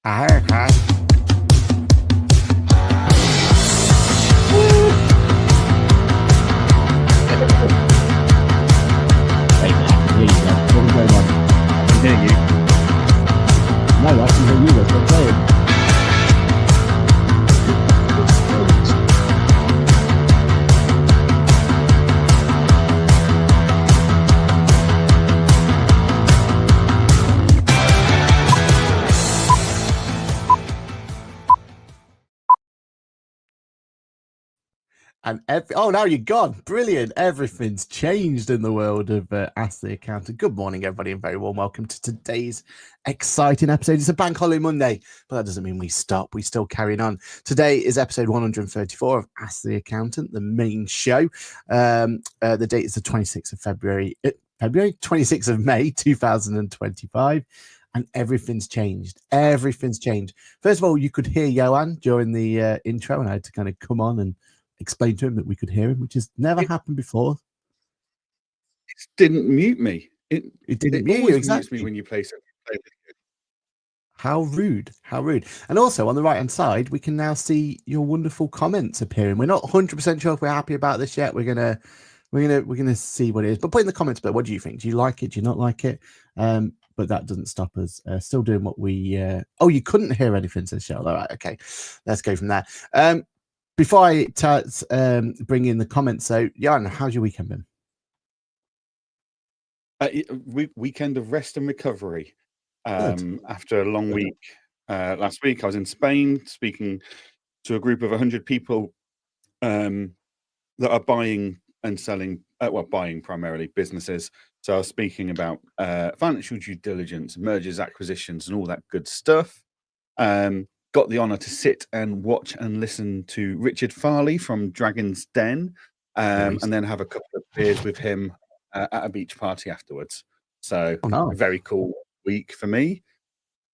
Hi. Hey, man, I can hear you, man. What was going on? I can hear you. No, I can hear you. That's what I'm saying. And now you're gone. Brilliant. Everything's changed in the world of Ask the Accountant. Good morning, everybody, and very warm welcome to today's exciting episode. It's a bank holiday Monday, but that doesn't mean we stop. We still carrying on. Today is episode 134 of Ask the Accountant, the main show. The date is the 26th of February, 26th of May, 2025. And everything's changed. Everything's changed. First of all, you could hear Johann during the intro, and I had to kind of come on and explain to him that we could hear him, which has never happened before. It didn't mute me. It didn't mute you, exactly. Me when you play something. How rude. And also on the right hand side, we can now see your wonderful comments appearing. We're not 100% sure if we're happy about this yet. We're gonna see what it is. But put in the comments below, what do you think? Do you like it? Do you not like it? But that doesn't stop us still doing what we you couldn't hear anything, says Cheryl. All right, okay. Let's go from there. Before I bring in the comments, so Jan, how's your weekend been? Weekend of rest and recovery. After a long week. Last week I was in Spain speaking to a group of 100 people that are buying and selling, buying primarily businesses. So I was speaking about financial due diligence, mergers, acquisitions, and all that good stuff. Got the honor to sit and watch and listen to Richard Farley from Dragon's Den, and then have a couple of beers with him at a beach party afterwards. So a very cool week for me.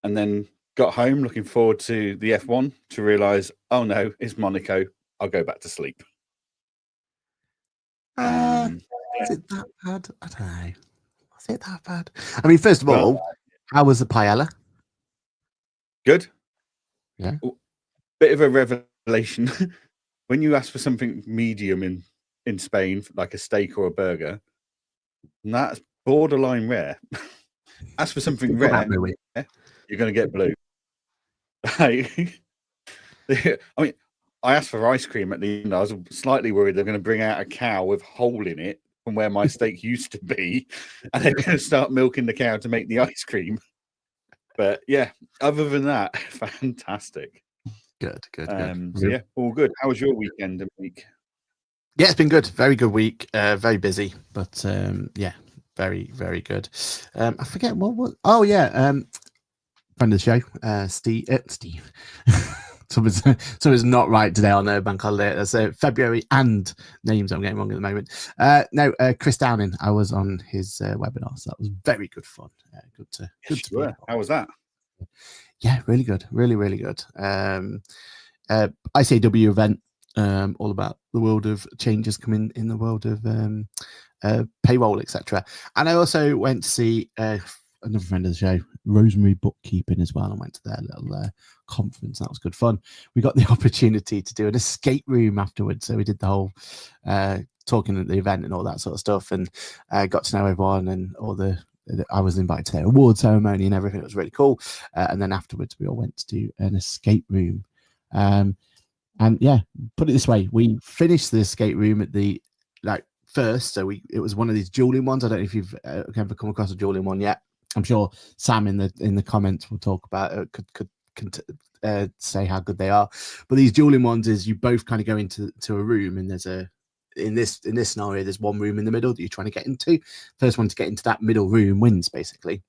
And then got home looking forward to the F1 to realize, oh no, it's Monaco. I'll go back to sleep. Is it that bad? I don't know. Was it that bad? I mean, first of all, how was the paella? Good. Yeah. Bit of a revelation. When you ask for something medium in Spain, like a steak or a burger, that's borderline rare. Ask for something rare, you're going to get blue. I mean, I asked for ice cream at the end. I was slightly worried they're going to bring out a cow with a hole in it from where my steak used to be, and they're going to start milking the cow to make the ice cream. But yeah, other than that, fantastic. Good. So yeah, all good. How was your weekend and week? Yeah, it's been good. Very good week. Very busy, but yeah, very, very good. I forget what was. Oh yeah, friend of the show, Steve. Something's not right today on bank holiday. That's February and names I'm getting wrong at the moment. No, Chris Downing. I was on his webinar, so that was very good fun. Good to How was that? Yeah, really good. Really good. ICAW event, all about the world of changes coming in the world of payroll, etc. And I also went to see another friend of the show, Rosemary Bookkeeping, as well. I went to their little conference. That was good fun. We got the opportunity to do an escape room afterwards, so we did the whole talking at the event and all that sort of stuff, and got to know everyone and all the. I was invited to their award ceremony and everything. It was really cool. And then afterwards, we all went to do an escape room. And yeah, put it this way: we finished the escape room at the first. So it was one of these dueling ones. I don't know if you've ever come across a dueling one yet. I'm sure Sam in the comments will talk about could say how good they are. But these dueling ones is you both kind of go into a room, and there's in this scenario, there's one room in the middle that you're trying to get into. First one to get into that middle room wins, basically.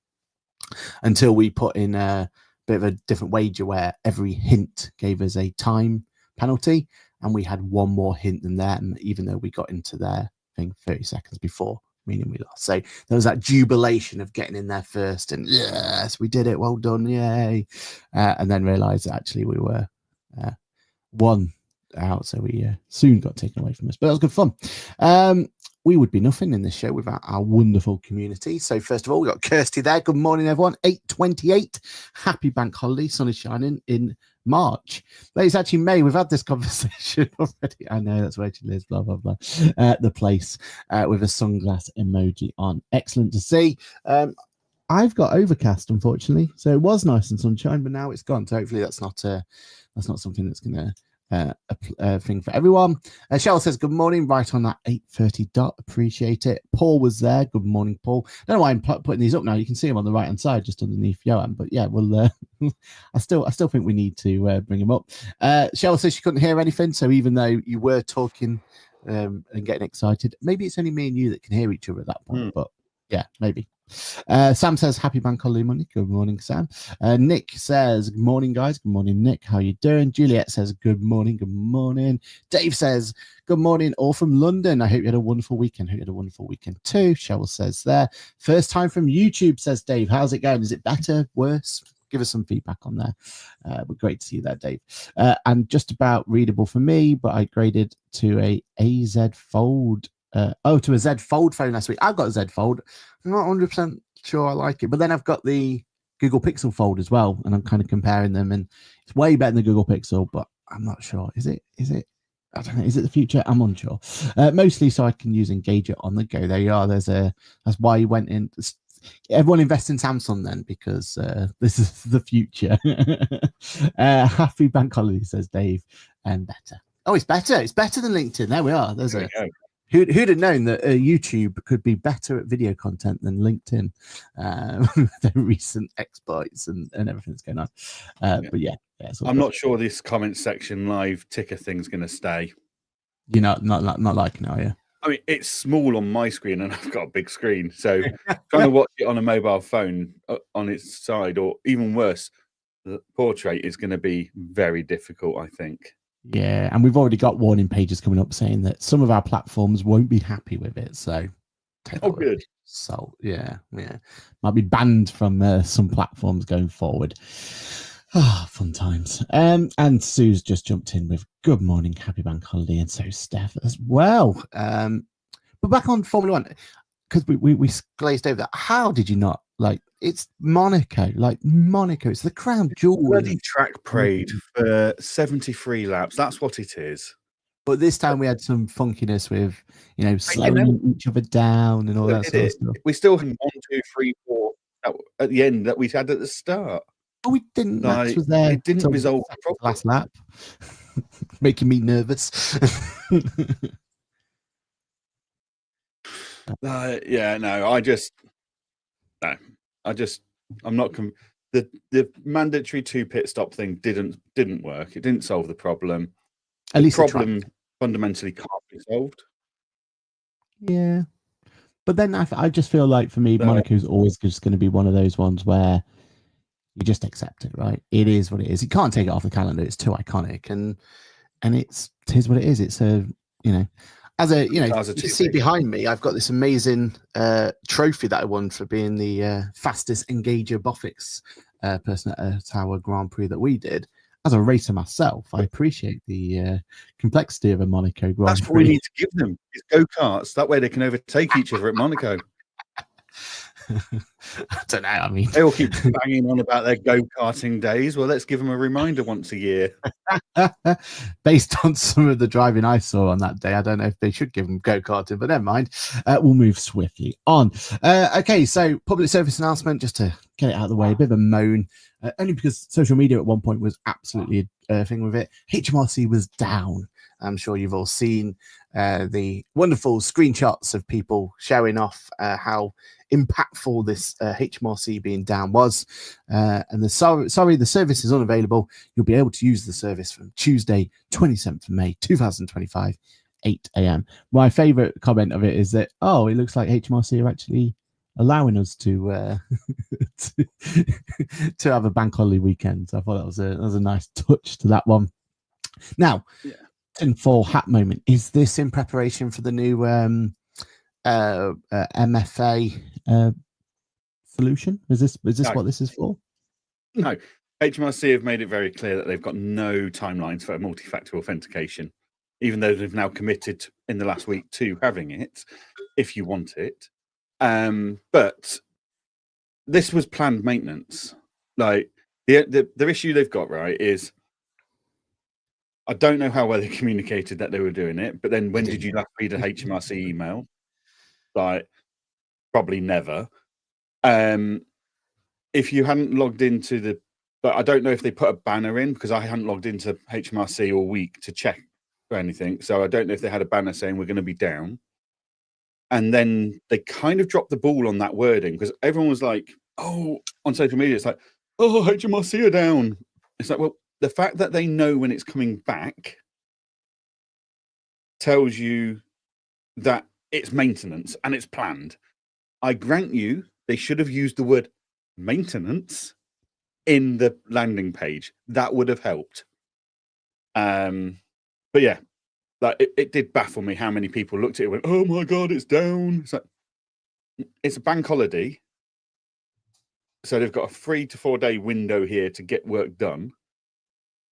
Until we put in a bit of a different wager where every hint gave us a time penalty, and we had one more hint than that, and even though we got into their thing 30 seconds before, meaning we lost. So there was that jubilation of getting in there first, and yes, we did it, well done, yay. And then realized that actually we were one out, so we soon got taken away from us, but that was good fun. we would be nothing in this show without our wonderful community. So first of all, we got Kirsty there. Good morning, everyone. 8:28. Happy bank holiday. Sun is shining in March. It's actually May. We've had this conversation already. I know that's where she lives. Blah blah blah. The place with a sunglass emoji on. Excellent to see. I've got overcast, unfortunately. So it was nice and sunshine, but now it's gone. So hopefully that's not something that's going to a thing for everyone. Cheryl says good morning, right on that 8:30 dot. Appreciate it. Paul was there. Good morning, Paul. I don't know why I'm putting these up now. You can see him on the right hand side, just underneath Johan. But yeah, well, I still think we need to bring him up. Cheryl says she couldn't hear anything, so even though you were talking and getting excited, maybe it's only me and you that can hear each other at that point. But yeah, maybe. Sam says happy bank holiday Monday. Good morning, Sam. Nick says good morning, guys. Good morning, Nick. How you doing? Juliet says good morning. Good morning. Dave says good morning, all from London. I hope you had a wonderful weekend. Hope you had a wonderful weekend too. Cheryl says there. First time from YouTube, says Dave. How's it going? Is it better, worse? Give us some feedback on there. But great to see you there, Dave. And just about readable for me, but I graded to a AZ Fold. To a Z Fold phone last week. I've got a Z Fold. I'm not 100% sure I like it, but then I've got the Google Pixel Fold as well, and I'm kind of comparing them, and it's way better than the Google Pixel, but I'm not sure. Is it? I don't know. Is it the future? I'm unsure. Mostly so I can use Engage It on the go. There you are. That's why you went in. Everyone invest in Samsung then, because this is the future. Happy bank holiday, says Dave, and better. Oh, it's better. It's better than LinkedIn. There we are. Who'd have known that YouTube could be better at video content than LinkedIn? The recent exploits and everything that's going on. But yeah, I'm not sure this comment section live ticker thing's going to stay. You're not liking it, are you? I mean, it's small on my screen, and I've got a big screen, so trying to watch it on a mobile phone on its side, or even worse, the portrait is going to be very difficult, I think. Yeah, and we've already got warning pages coming up saying that some of our platforms won't be happy with it. So, good. So, yeah, might be banned from some platforms going forward. Fun times. And Sue's just jumped in with good morning, happy bank holiday, and so Steph as well. But back on Formula One, because we glazed over that. How did you not like? It's Monaco, it's the crown jewel. Bloody track parade for 73 laps. That's what it is. But this time we had some funkiness with, slowing each other down and all that sort of stuff. We still had 1, 2, 3, 4 at the end that we had at the start. Oh, we didn't. Max was there. It didn't resolve the problem. Last lap, making me nervous. I'm not. The mandatory 2 pit stop thing didn't work. It didn't solve the problem. At least the problem fundamentally can't be solved. Yeah, but then I just feel like for me, Monaco's always just going to be one of those ones where you just accept it, right? It is what it is. You can't take it off the calendar. It's too iconic, and it is what it is. It's you see behind me, I've got this amazing trophy that I won for being the fastest engager Bofix person at our Grand Prix that we did. As a racer myself, I appreciate the complexity of a Monaco Grand Prix. That's what we need to give them, is go-karts. That way they can overtake each other at Monaco. I don't know. I mean, they all keep banging on about their go-karting days. Well, let's give them a reminder once a year. Based on some of the driving I saw on that day, I don't know if they should give them go-karting, but never mind. We'll move swiftly on. Okay, so public service announcement, just to get it out of the way, a bit of a moan, only because social media at one point was absolutely a thing with it. HMRC was down. I'm sure you've all seen the wonderful screenshots of people showing off how impactful this HMRC being down was. And the service is unavailable. You'll be able to use the service from Tuesday, 27th of May, 2025, 8 a.m. My favorite comment of it is that, it looks like HMRC are actually allowing us to to have a bank holiday weekend. So I thought that was a nice touch to that one. Now, full hat moment. Is this in preparation for the new MFA solution? Is this what this is for? No. HMRC have made it very clear that they've got no timelines for multi-factor authentication. even though they've now committed in the last week to having it, if you want it. But this was planned maintenance. Like the issue they've got, right, is I don't know how well they communicated that they were doing it, but then when did you last read a HMRC email? Like, probably never. If you hadn't logged into but I don't know if they put a banner in, because I hadn't logged into HMRC all week to check for anything. So I don't know if they had a banner saying we're going to be down. And then they kind of dropped the ball on that wording, because everyone was like, oh, on social media, it's like, oh, HMRC are down. It's like, well, the fact that they know when it's coming back tells you that it's maintenance and it's planned. I grant you, they should have used the word maintenance in the landing page. That would have helped. But yeah, like it did baffle me how many people looked at it and went, oh my God, it's down. It's like, it's a bank holiday. So they've got a 3 to 4 day window here to get work done.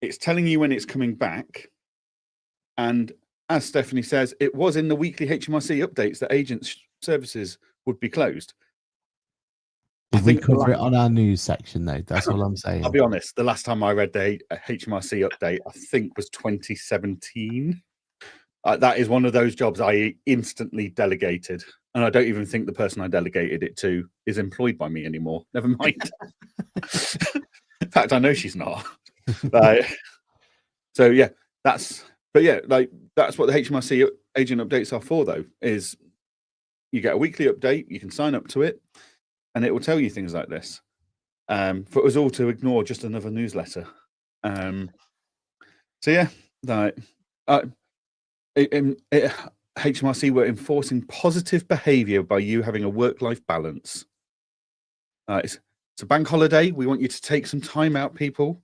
It's telling you when it's coming back. And as Stephanie says, it was in the weekly HMRC updates that agents' services would be closed. Did we cover it on our news section, though? That's all I'm saying. I'll be honest, the last time I read the HMRC update, I think was 2017. That is one of those jobs I instantly delegated. And I don't even think the person I delegated it to is employed by me anymore. Never mind. In fact, I know she's not. So yeah, that's what the HMRC agent updates are for, though, is you get a weekly update, you can sign up to it, and it will tell you things like this. For us all to ignore just another newsletter. So yeah, HMRC were enforcing positive behaviour by you having a work-life balance. It's a bank holiday. We want you to take some time out, people.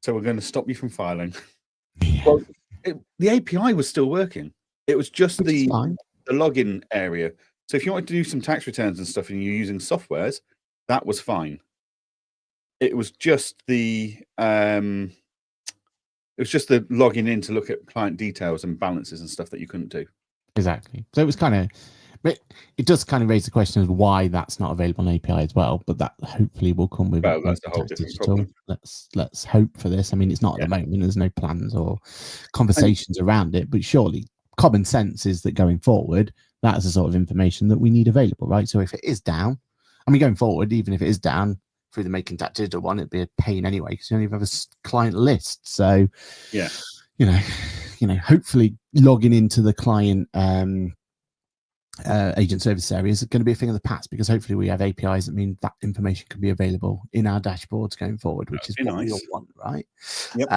So we're going to stop you from filing. Well, the API was still working. It was just the login area. So if you wanted to do some tax returns and stuff and you're using softwares, that was fine. It was just the logging in to look at client details and balances and stuff that you couldn't do. Exactly. So it was but it does kind of raise the question of why that's not available on API as well. But that hopefully will come with that's a whole different problem. Let's hope for this. I mean, it's not at the moment. There's no plans or conversations around it. But surely common sense is that going forward, that is the sort of information that we need available, right? So if it is down, I mean, going forward, even if it is down through the Making Tax Digital one, it'd be a pain anyway because you only have a client list. So yeah, hopefully logging into the client agent service area is going to be a thing of the past, because hopefully we have APIs that mean that information can be available in our dashboards going forward, which is what we all want, right? Yep.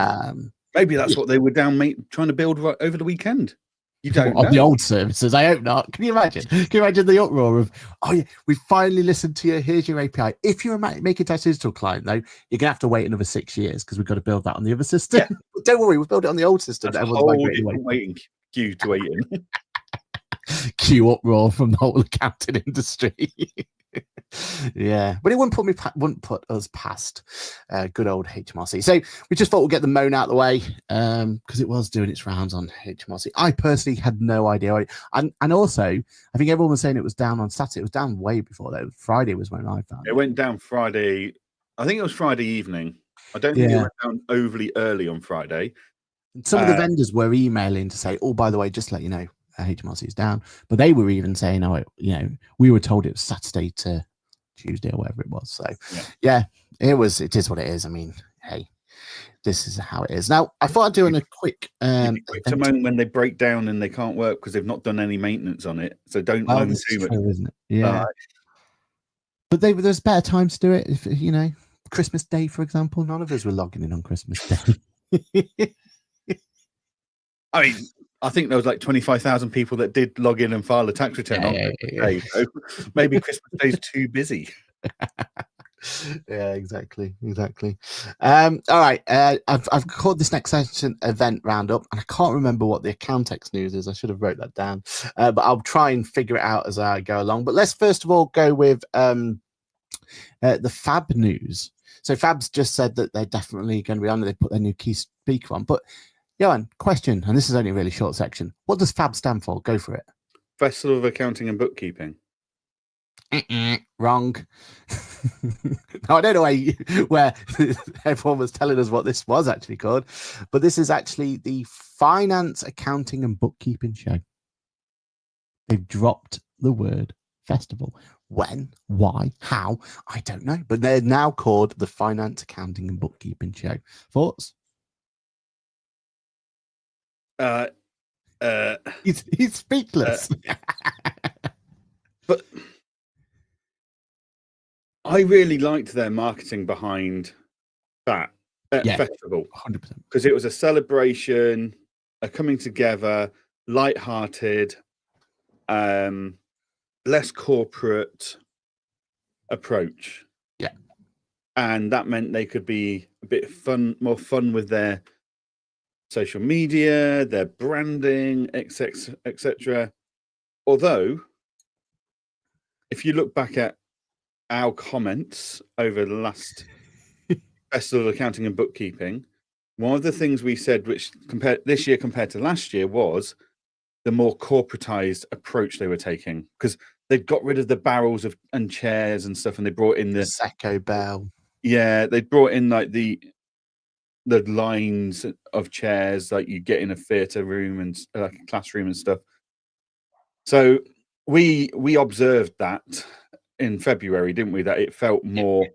Maybe that's what they were trying to build right over the weekend. You don't know. The old services, I hope not. Can you imagine? Can you imagine the uproar of, oh yeah, we finally listened to you. Here's your API. If you're a Making Tax Digital client, though, you're gonna have to wait another 6 years because we've got to build that on the other system. Yeah. Don't worry, we'll build it on the old system. That's a whole waiting queue to wait in. Queue uproar from the whole accounting industry. Yeah, but it wouldn't put us past good old HMRC. So we just thought we'd get the moan out of the way because it was doing its rounds on HMRC. I personally had no idea, and also I think everyone was saying it was down on Saturday. It was down way before though. Friday was when I found it. It went down Friday. I think it was Friday evening. I don't think it went down overly early on Friday. Some of the vendors were emailing to say, "Oh, by the way, just to let you know, HMRC is down," but they were even saying, "Oh, we were told it was Saturday to Tuesday or whatever it was." So yeah, it is what it is. I mean, hey, this is how it is. Now I thought I'd do a quick to moan when they break down and they can't work because they've not done any maintenance on it. So don't moan too much, isn't it? Yeah, but there's better times to do it. If Christmas Day, for example, none of us were logging in on Christmas Day. I mean, I think there was like 25,000 people that did log in and file a tax return on Christmas Day. So maybe Christmas Day's too busy. Yeah, exactly. All right, I've called this next session event roundup, and I can't remember what the Accountex news is. I should have wrote that down, but I'll try and figure it out as I go along. But let's first of all go with the Fab news. So Fab's just said that they're definitely going to be on. They put their new key speaker on, but Johann, question, and this is only a really short section. What does FAB stand for? Go for it. Festival of Accounting and Bookkeeping. Wrong. Now, I don't know where everyone was telling us what this was actually called, but this is actually the Finance, Accounting and Bookkeeping Show. They've dropped the word festival. When, why, how, I don't know. But they're now called the Finance, Accounting and Bookkeeping Show. Thoughts? He's speechless. But I really liked their marketing behind that festival. 100%. Because it was a celebration, a coming together, light-hearted, less corporate approach. Yeah. And that meant they could be a bit more fun with their social media, their branding, etc. Although, if you look back at our comments over the last Festival of Accounting and Bookkeeping, one of the things we said, which this year compared to last year, was the more corporatized approach they were taking, because they'd got rid of the barrels and chairs and stuff, and they brought in the Secco Bell. Yeah, they brought in like the lines of chairs like you get in a theatre room and like a classroom and stuff. So we observed that in February, didn't we? That it felt more.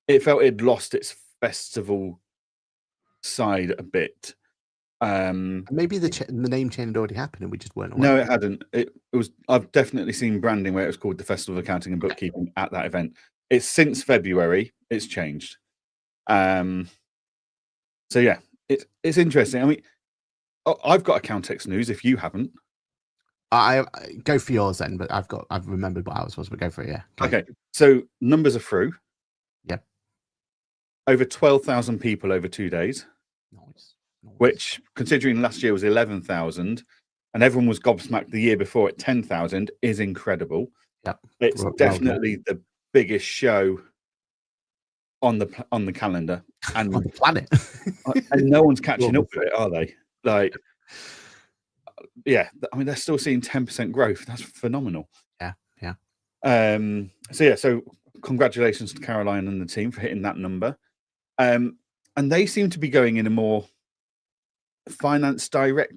It felt it'd lost its festival side a bit. Maybe the name change had already happened and we just weren't aware. No, it hadn't. It was. I've definitely seen branding where it was called the Festival of Accounting and Bookkeeping at that event. It's since February. It's changed. So yeah, it's interesting. I mean, I've got Accountex news. If you haven't, I go for yours then. But I've remembered what I was supposed to go for. Yeah. Okay. So numbers are through. Yep. Over 12,000 people over 2 days. Nice. Which, considering last year was 11,000, and everyone was gobsmacked the year before at 10,000, is incredible. Yep. It's definitely the biggest show on the calendar and on the planet, and no one's catching up with it, are they? Like, yeah, I mean, they're still seeing 10% growth. That's phenomenal. Yeah. So congratulations to Caroline and the team for hitting that number. And they seem to be going in a more finance director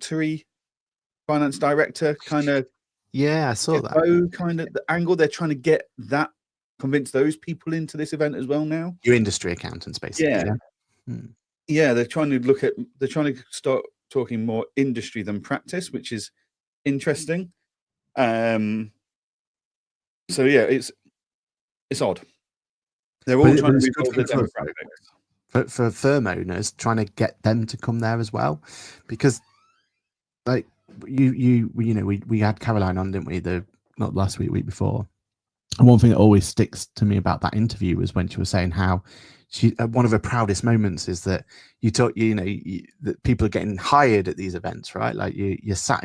kind of. Yeah, I saw that. Kind of the angle they're trying to convince those people into this event as well now. Your industry accountants, basically. Yeah, they're trying to start talking more industry than practice, which is interesting. So yeah, it's odd. They're all trying to resolve the demographics. For firm owners, trying to get them to come there as well, because like we had Caroline on, didn't we? Not last week before. And one thing that always sticks to me about that interview was when she was saying how one of her proudest moments is that that people are getting hired at these events, right? Like you're sat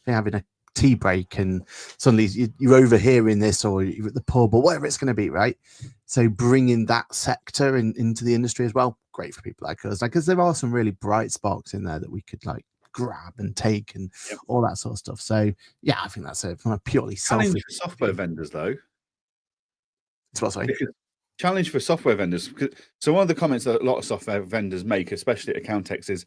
having a tea break and suddenly you're overhearing this, or you're at the pub or whatever it's going to be, right? So bringing that sector into the industry as well, great for people like us, because there are some really bright sparks in there that we could like grab and take and all that sort of stuff. So yeah, I think that's from a purely challenge for software vendors, though. Challenge for software vendors. So one of the comments that a lot of software vendors make, especially at Accountex, is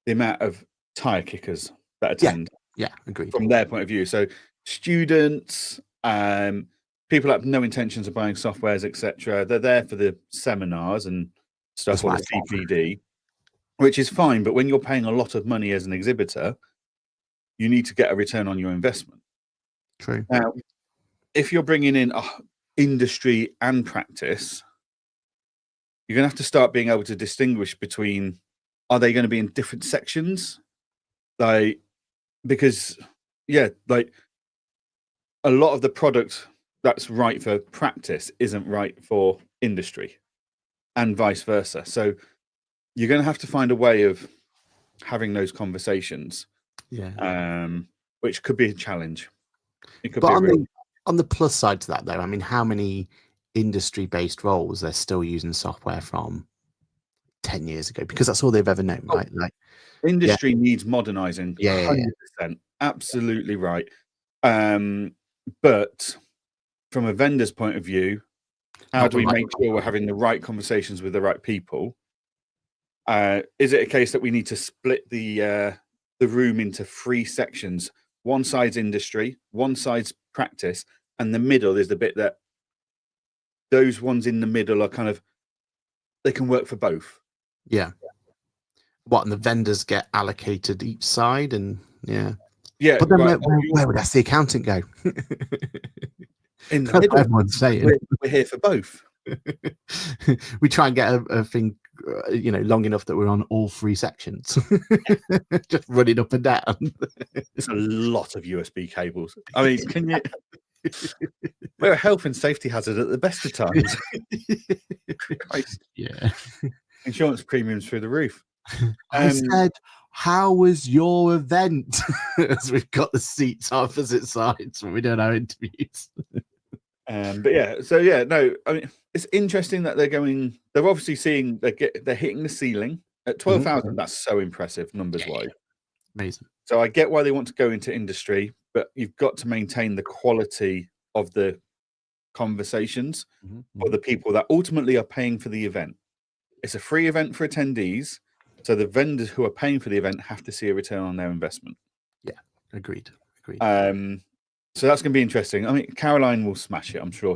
the amount of tire kickers that attend. Yeah, agreed. From their point of view. So students, people that have no intentions of buying softwares, etc. They're there for the seminars and stuff, or the CPD, which is fine. But when you're paying a lot of money as an exhibitor, you need to get a return on your investment. True. Now, if you're bringing in industry and practice, you're going to have to start being able to distinguish between, are they going to be in different sections? Because like a lot of the product that's right for practice isn't right for industry, and vice versa. So you're going to have to find a way of having those conversations. Yeah. Which could be a challenge. It could but be on the plus side to that, though, I mean, how many industry-based roles they're still using software from 10 years ago because that's all they've ever known, right? Like industry needs modernizing. Yeah. 100%. Absolutely right. But from a vendor's point of view, how do we make sure we're having the right conversations with the right people? Is it a case that we need to split the room into 3 sections? One side's industry, one side's practice, and the middle is the bit that those ones in the middle are kind of, they can work for both. Yeah. What, and the vendors get allocated each side, and yeah. Yeah. But then where would the accountant go? In the middle. Everyone's saying we're here for both. We try and get a thing, long enough that we're on all 3 sections, just running up and down. It's a lot of USB cables. I mean, can you? We're a health and safety hazard at the best of times. Christ. Yeah. Insurance premiums through the roof. I said, how was your event? As we've got the seats opposite sides when we don't have interviews. But yeah, no, I mean, it's interesting that they're obviously seeing, they're hitting the ceiling at 12,000. That's so impressive numbers wise. Amazing. So I get why they want to go into industry, but you've got to maintain the quality of the conversations for the people that ultimately are paying for the event. It's a free event for attendees, so the vendors who are paying for the event have to see a return on their investment. Yeah, agreed. So that's going to be interesting. I mean, Caroline will smash it. I'm sure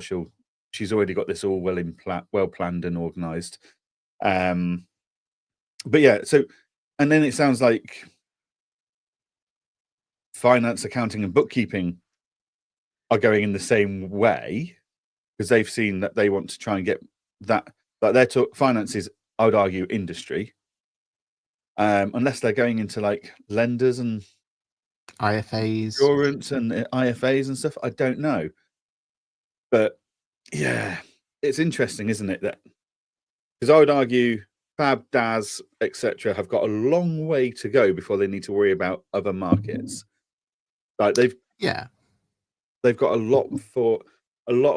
she's already got this all well planned and organized. But yeah, so, and then it sounds like finance, accounting, and bookkeeping are going in the same way, because they've seen that they want to try and get that, like their finances, I would argue, industry, unless they're going into like lenders and IFAs, insurance and IFAs and stuff. I don't know, but yeah, it's interesting, isn't it? That because I would argue Fab, DAS, etc. have got a long way to go before they need to worry about other markets. Like they've got a lot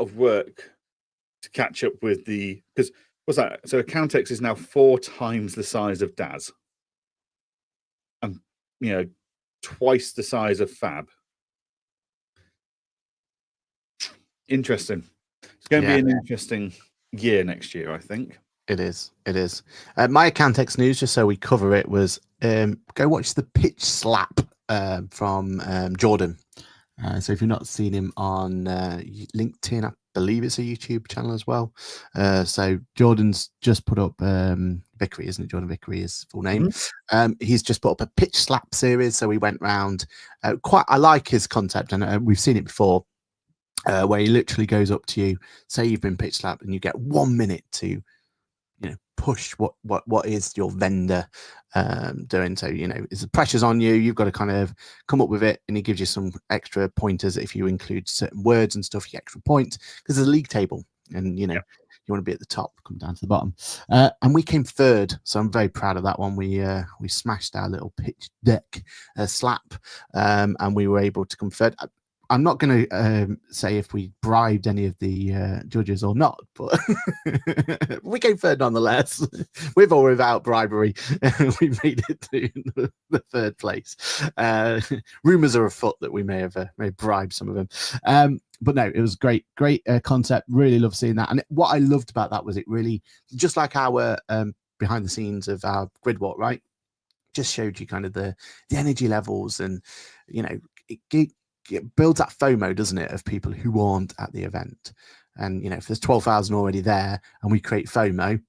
of work to catch up with because what's that? So Accountex is now 4 times the size of DAS, and twice the size of Fab. Interesting. It's going to be an interesting year next year, I think. It is. My Accountex news, just so we cover it, was go watch the pitch slap from Jordan. So if you've not seen him on LinkedIn, I believe it's a YouTube channel as well. So Jordan's just put up Vickery, isn't it? Jordan Vickery is full name. He's just put up a pitch slap series. So we went round. I like his concept, and we've seen it before, where he literally goes up to you, say you've been pitch slapped, and you get 1 minute to push what is your vendor doing. So it's the pressure's on you, you've got to kind of come up with it, and he gives you some extra pointers. If you include certain words and stuff, you get extra points, because there's a league table, and you want to be at the top, come down to the bottom. And we came 3rd, so I'm very proud of that one. We smashed our little pitch deck slap, and we were able to come 3rd. I'm not going to say if we bribed any of the judges or not, but we came 3rd nonetheless. With or without bribery, we made it to the 3rd place. Rumors are afoot that we may have bribed some of them. But no, it was great concept. Really love seeing that. And what I loved about that was it really, just like our behind the scenes of our grid walk, right? Just showed you kind of the energy levels, and it builds that FOMO, doesn't it, of people who aren't at the event. And if there's 12,000 already there and we create FOMO,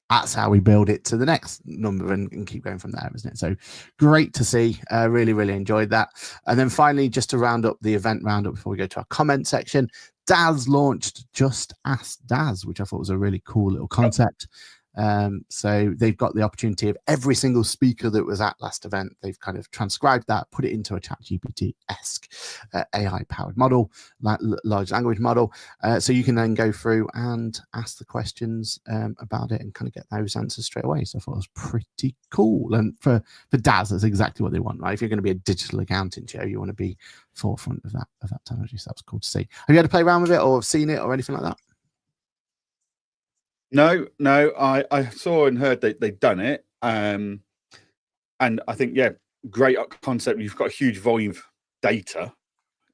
that's how we build it to the next number and keep going from there, isn't it? So great to see. Really enjoyed that. And then finally, just to round up the event roundup before we go to our comment section, DAS launched Just Ask DAS, which I thought was a really cool little concept. So they've got the opportunity of every single speaker that was at last event. They've kind of transcribed that, put it into a ChatGPT-esque AI powered model, large language model. So you can then go through and ask the questions about it and kind of get those answers straight away. So I thought it was pretty cool. And for DAS, that's exactly what they want, right? If you're going to be a digital accounting show, you want to be forefront of that technology. So that was cool to see. Have you had to play around with it or seen it or anything like that? No, I saw and heard that they'd done it. And I think, yeah, great concept. You've got a huge volume of data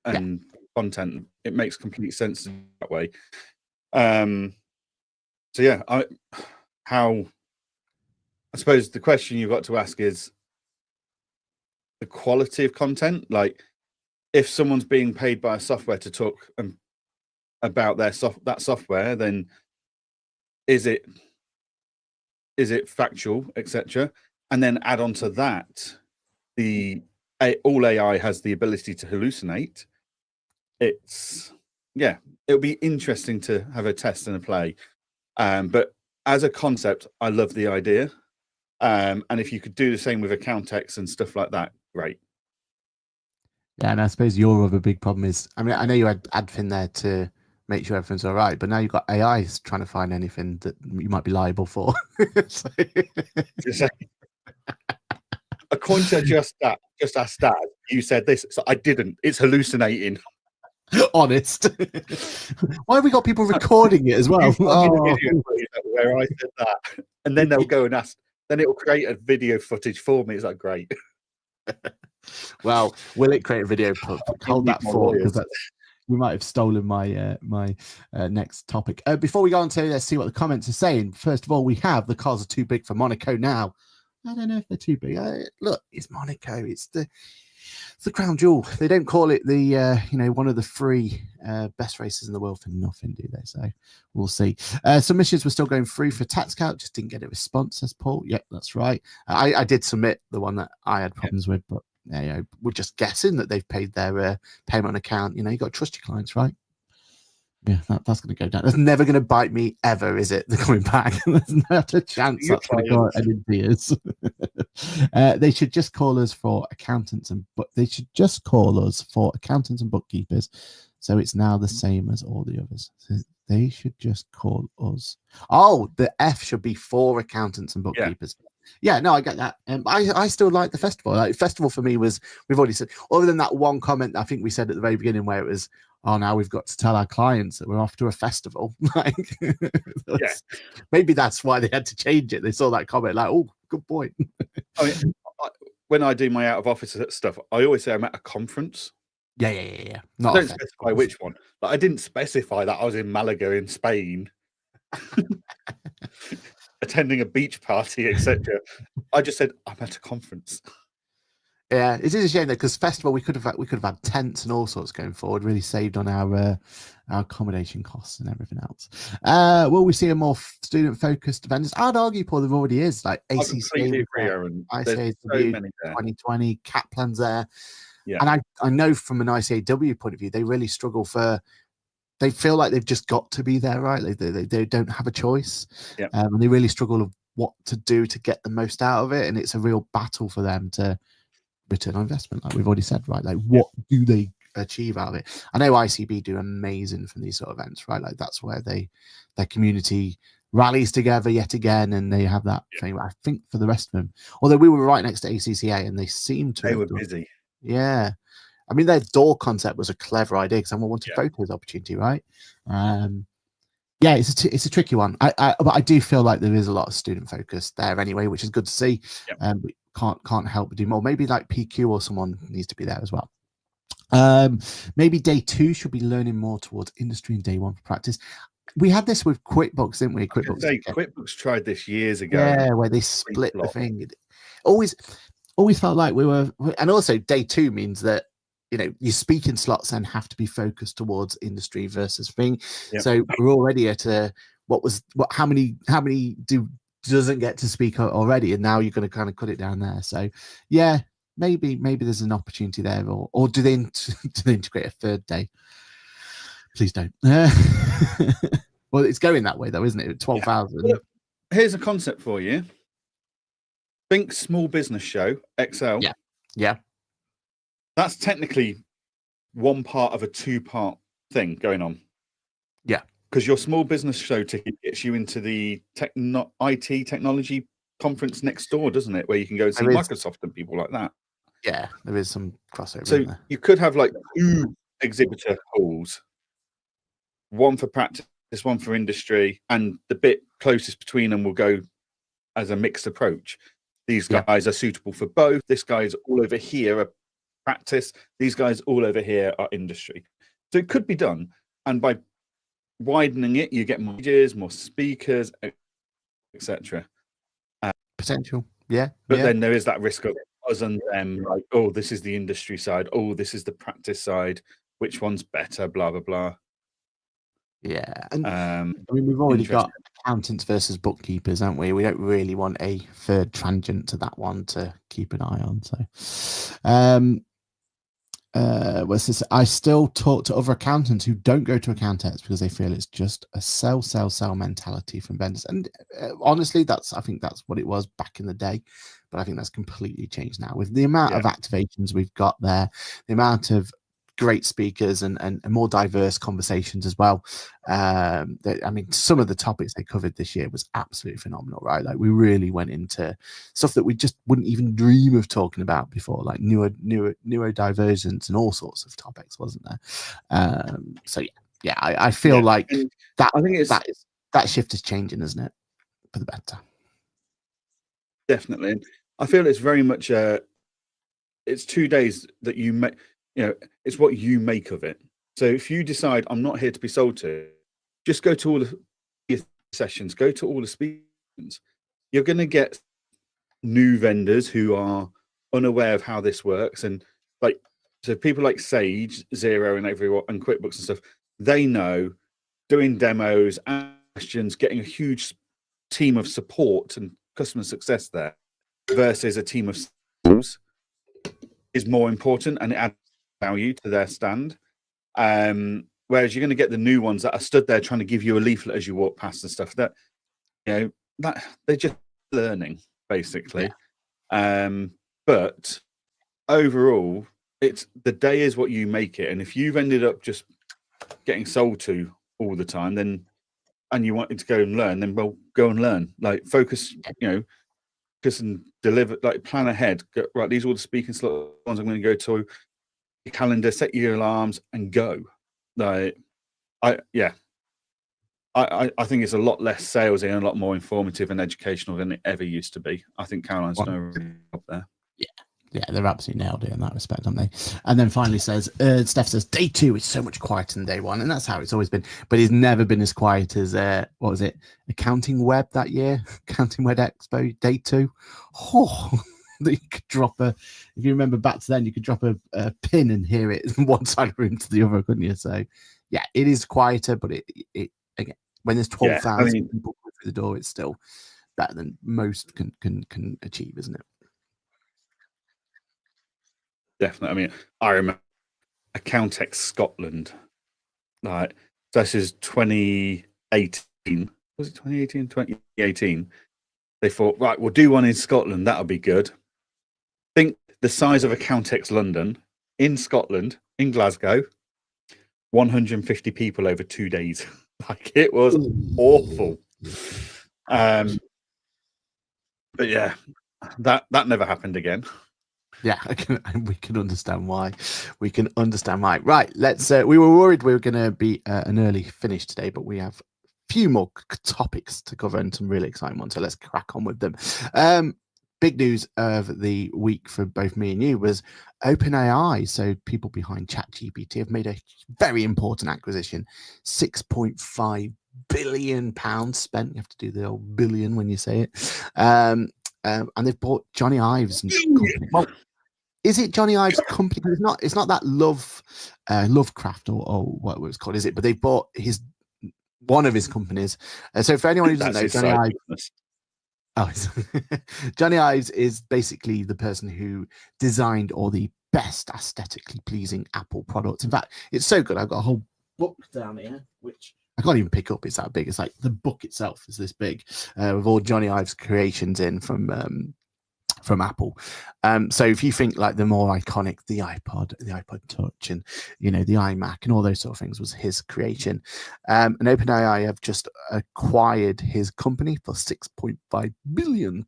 and content. It makes complete sense that way. So yeah, I suppose the question you've got to ask is the quality of content. Like, if someone's being paid by a software to talk about that software, then is it factual, etc. And then add on to that all AI has the ability to hallucinate. It'll be interesting to have a test and a play. But as a concept, I love the idea. And if you could do the same with account text and stuff like that, great. Yeah, and I suppose your other big problem is, I mean, I know you had Adfin there to make sure everything's all right, but now you've got AI trying to find anything that you might be liable for. So... According to just asked that, you said this, so I didn't. It's hallucinating. Honest. Why have we got people recording it as well? Where I said that, and then they'll go and ask. Then it will create a video footage for me. It's like, great. Well, will it create a video? Hold that thought, because we might have stolen my next topic. Before we go on to let's see what the comments are saying. First of all, we have the cars are too big for Monaco now. I don't know if they're too big. Look, it's Monaco. It's the crown jewel. They don't call it the one of the three best races in the world for nothing, do they? So we'll see. Submissions were still going through for TaxCalc, just didn't get a response, says Paul. Yep, that's right. I did submit the one that I had problems with, but we're just guessing that they've paid their payment account. You got to trust your clients, right? Yeah, that's going to go down. That's never going to bite me ever, is it? They're coming back. There's not a chance that's going to go out in tears. They should just call us for accountants and bookkeepers. So it's now the same as all the others. So they should just call us. Oh, the F should be for accountants and bookkeepers. Yeah, no, I get that. I still like the festival. Like, festival for me was, we've already said, other than that one comment I think we said at the very beginning where it was, oh, now we've got to tell our clients that we're off to a festival. Maybe that's why they had to change it. They saw that comment, like, oh, good point. I mean, when I do my out of office stuff, I always say I'm at a conference. Yeah. I don't specify which one. But I didn't specify that I was in Malaga in Spain, attending a beach party, etc. I just said I'm at a conference. Yeah, it is a shame though, because festival we could have had tents and all sorts going forward. Really saved on our accommodation costs and everything else. Will we see a more student focused events? I'd argue, Paul, there already is, like ACCA, ICAW 2020, Kaplan's there. Yeah, and I know from an ICAW point of view, they really struggle for. They feel like they've just got to be there, right? They don't have a choice, and they really struggle of what to do to get the most out of it, and it's a real battle for them to return on investment, like we've already said, right? Like, what do they achieve out of it? I know ICB do amazing from these sort of events, right? Like, that's where their community rallies together yet again, and they have that thing. I think for the rest of them, although we were right next to ACCA, and they seemed to. They were busy. Yeah, I mean, their door concept was a clever idea because someone wanted photos opportunity, right? Yeah, it's a tricky one. But I do feel like there is a lot of student focus there anyway, which is good to see. But can't help but do more. Maybe like PQ or someone needs to be there as well. Maybe day 2 should be learning more towards industry, and day 1 for practice. We had this with QuickBooks, didn't we? QuickBooks tried this years ago. Yeah, where they split the thing. Always felt like we were, and also day 2 means that your speaking slots then have to be focused towards industry versus thing. So we're already at how many doesn't get to speak already, and now you're going to kind of cut it down there. So yeah, maybe there's an opportunity there, or do they integrate a 3rd day? Please don't. Well, it's going that way though, isn't it? 12,000. Well, here's a concept for you. Think small business show XL. Yeah. That's technically one part of a 2-part thing going on. Yeah. Because your small business show ticket gets you into the IT technology conference next door, doesn't it? Where you can go and see Microsoft and people like that. Yeah, there is some crossover. So in there. You could have like 2 exhibitor halls, one for practice this one for industry, and the bit closest between them will go as a mixed approach. These guys are suitable for both. This guy's all over here are practice. These guys all over here are industry. So it could be done. And by widening it, you get more judges, more speakers, etc. Potential. Yeah. But then there is that risk of us and them, like, oh, this is the industry side. Oh, this is the practice side. Which one's better? Blah, blah, blah. Yeah. And I mean, we've already got accountants versus bookkeepers, haven't we? We don't really want a third tangent to that one to keep an eye on. So, what's this? I still talk to other accountants who don't go to accountants because they feel it's just a sell mentality from vendors. And honestly, I think that's what it was back in the day. But I think that's completely changed now with the amount of activations we've got there, the amount of great speakers and more diverse conversations as well. I mean, some of the topics they covered this year was absolutely phenomenal, right? Like we really went into stuff that we just wouldn't even dream of talking about before, like neurodivergence and all sorts of topics, wasn't there? So I feel like that. I think that shift is changing, isn't it, for the better? Definitely. I feel it's very much it's 2 days that you make. It's what you make of it. So if you decide I'm not here to be sold to, just go to all the sessions, go to all the speakers. You're going to get new vendors who are unaware of how this works, and so people like Sage, Xero, and everyone, and QuickBooks and stuff. They know doing demos, questions, getting a huge team of support and customer success there versus a team of sales is more important, and it adds value to their stand. Whereas you're going to get the new ones that are stood there trying to give you a leaflet as you walk past and stuff that they're just learning basically. But overall, it's the day is what you make it. And if you've ended up just getting sold to all the time, then and you wanted to go and learn, then well, go and learn. Like focus, focus and deliver. Like plan ahead. Right, these are all the speaking slots ones I'm going to go to. Your calendar, set your alarms, and go. Like, I think it's a lot less salesy and a lot more informative and educational than it ever used to be. I think Caroline's done a really good job there. Yeah, they've absolutely nailed it in that respect, haven't they? And then finally says, Steph says, day 2 is so much quieter than day 1. And that's how it's always been. But it's never been as quiet as, what was it? Accounting Web that year? Accounting Web Expo, day 2. Oh, that you could drop if you remember back to then, you could drop a pin and hear it one side of the room to the other, couldn't you? So, yeah, it is quieter, but it again, when there's 12,000 people through the door, it's still better than most can achieve, isn't it? Definitely. I mean, I remember Accountex Scotland. Like, this is 2018. Was it 2018? 2018. They thought, right, we'll do one in Scotland. That'll be good. Think the size of Accountex London in Scotland, in Glasgow, 150 people over 2 days. Like, it was awful. But yeah, that never happened again. Yeah, we can understand why. Right, let's. We were worried we were going to be an early finish today, but we have a few more topics to cover and some really exciting ones. So let's crack on with them. Big news of the week for both me and you was OpenAI. So people behind ChatGPT have made a very important acquisition. £6.5 billion spent. You have to do the old billion when you say it. And they've bought Johnny Ives and company. Well, is it Johnny Ives' company? It's not that Lovecraft or what it's called, is it? But they bought one of his companies. So for anyone who doesn't know, Johnny Ives. Johnny Ives is basically the person who designed all the best aesthetically pleasing Apple products. In fact, it's so good. I've got a whole book down here, which I can't even pick up. It's that big. It's like the book itself is this big, with all Johnny Ives creations in from Apple. So if you think like the more iconic, the iPod Touch, and the iMac and all those sort of things was his creation. And OpenAI have just acquired his company for £6.5 billion.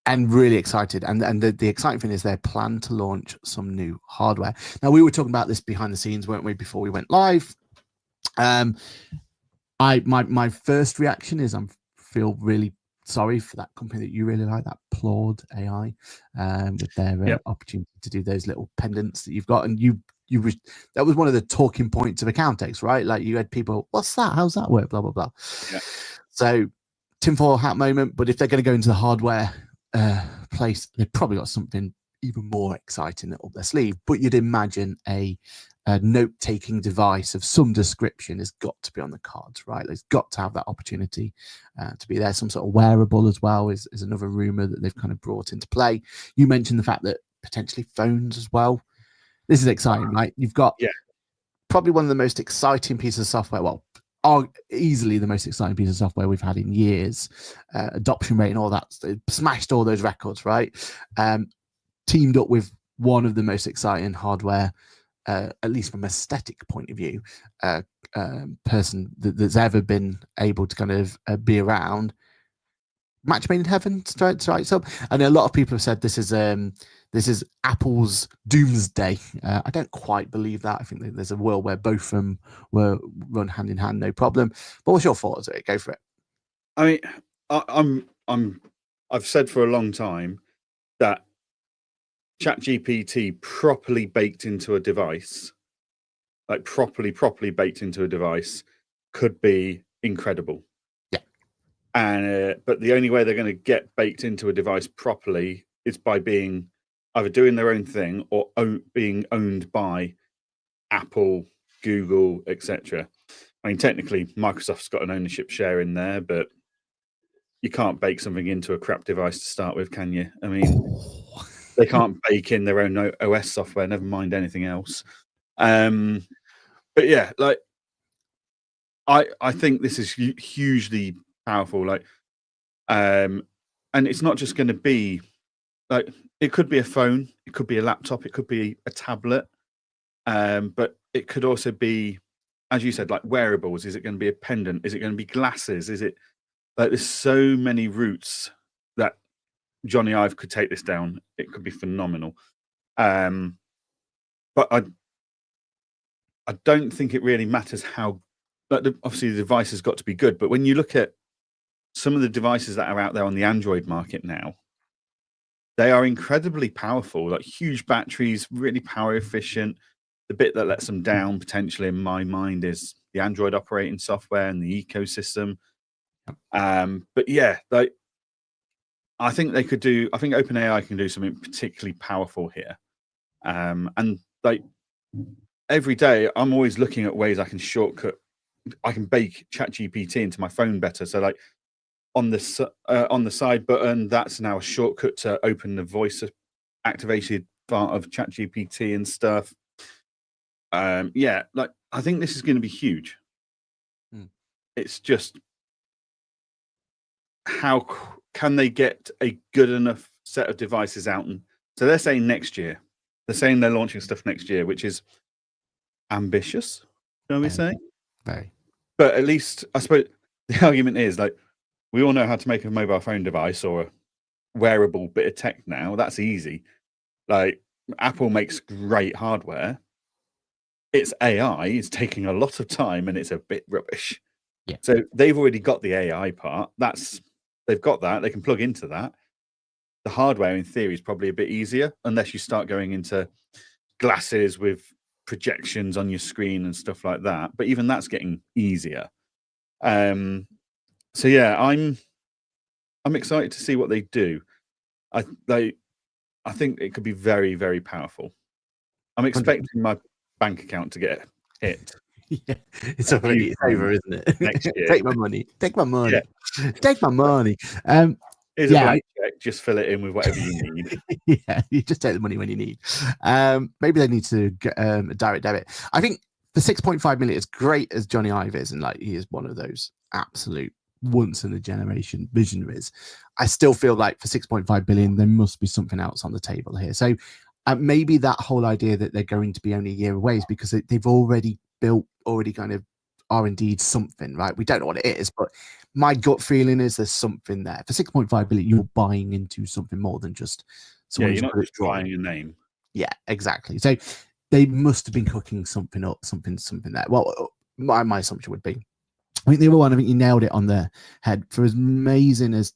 And really excited. And the exciting thing is their plan to launch some new hardware. Now, we were talking about this behind the scenes, weren't we, before we went live? My first reaction is I feel really sorry for that company that you really like, that Plord AI, with their opportunity to do those little pendants that you've got, and that was one of the talking points of Accountex, right? Like you had people, what's that? How's that work? Blah blah blah. Yeah. So tinfoil hat moment, but if they're going to go into the hardware place, they've probably got something even more exciting up their sleeve. But you'd imagine a note-taking device of some description has got to be on the cards, right? There's got to have that opportunity to be there. Some sort of wearable as well is another rumor that they've kind of brought into play. You mentioned the fact that potentially phones as well. This is exciting, right? You've got probably one of the most exciting pieces of software. Well, easily the most exciting piece of software we've had in years. Adoption rate and all that, smashed all those records, right? Teamed up with one of the most exciting hardware, at least from an aesthetic point of view, person that's ever been able to kind of be around. Match made in heaven, right? So, and a lot of people have said this is Apple's doomsday. I don't quite believe that. I think there's a world where both of them were run hand in hand, no problem. But what's your thoughts on it? Go for it. I mean, I've said for a long time that ChatGPT properly baked into a device, like properly baked into a device, could be incredible. Yeah. And but the only way they're going to get baked into a device properly is by being either doing their own thing or being owned by Apple, Google, etc. I mean, technically, Microsoft's got an ownership share in there, but you can't bake something into a crap device to start with, can you? I mean, they can't bake in their own OS software, never mind anything else. But yeah, like I think this is hugely powerful. Like, and it's not just going to be like, it could be a phone, it could be a laptop, it could be a tablet, but it could also be, as you said, like wearables. Is it going to be a pendant? Is it going to be glasses? Is it like, there's so many routes that Johnny Ive could take this down. It could be phenomenal. But I don't think it really matters how, like, obviously the device has got to be good, but when you look at some of the devices that are out there on the Android market now, they are incredibly powerful, like huge batteries, really power efficient. The bit that lets them down potentially in my mind is the Android operating software and the ecosystem. But yeah, like, I think they could do, I think OpenAI can do something particularly powerful here. And like every day, I'm always looking at ways I can bake ChatGPT into my phone better. So like on the side button, that's now a shortcut to open the voice activated part of ChatGPT and stuff. Yeah, like I think this is going to be huge. It's just, how can they get a good enough set of devices out? And so they're saying next year. They're saying they're launching stuff next year, which is ambitious, shall we say? Very. But at least, I suppose, the argument is, like, we all know how to make a mobile phone device or a wearable bit of tech now. That's easy. Like, Apple makes great hardware. It's AI. It's taking a lot of time and it's a bit rubbish. Yeah. So they've already got the AI part. They've got that. They can plug into that. The hardware, in theory, is probably a bit easier, unless you start going into glasses with projections on your screen and stuff like that. But even that's getting easier. So yeah, I'm excited to see what they do. I think it could be very, very powerful. I'm expecting my bank account to get hit. Yeah, it's already over, isn't it? Next year. Take my money. Take my money. Yeah. Take my money. Here's a blank check. Just fill it in with whatever you need. Yeah, you just take the money when you need. Maybe they need to get a direct debit. I think the 6.5 million, as great as Johnny Ive is, and like he is one of those absolute once in a generation visionaries, I still feel like for 6.5 billion, there must be something else on the table here. So maybe that whole idea that they're going to be only a year away is because they've already kind of R&D'd something, right? We don't know what it is, but my gut feeling is there's something there. For 6.5 billion, you're buying into something more than just someone. Yeah, you're not just buying a name. Yeah, exactly. So they must have been cooking something up, something there. Well, my assumption would be. I think the other one, I think you nailed it on the head. For as amazing as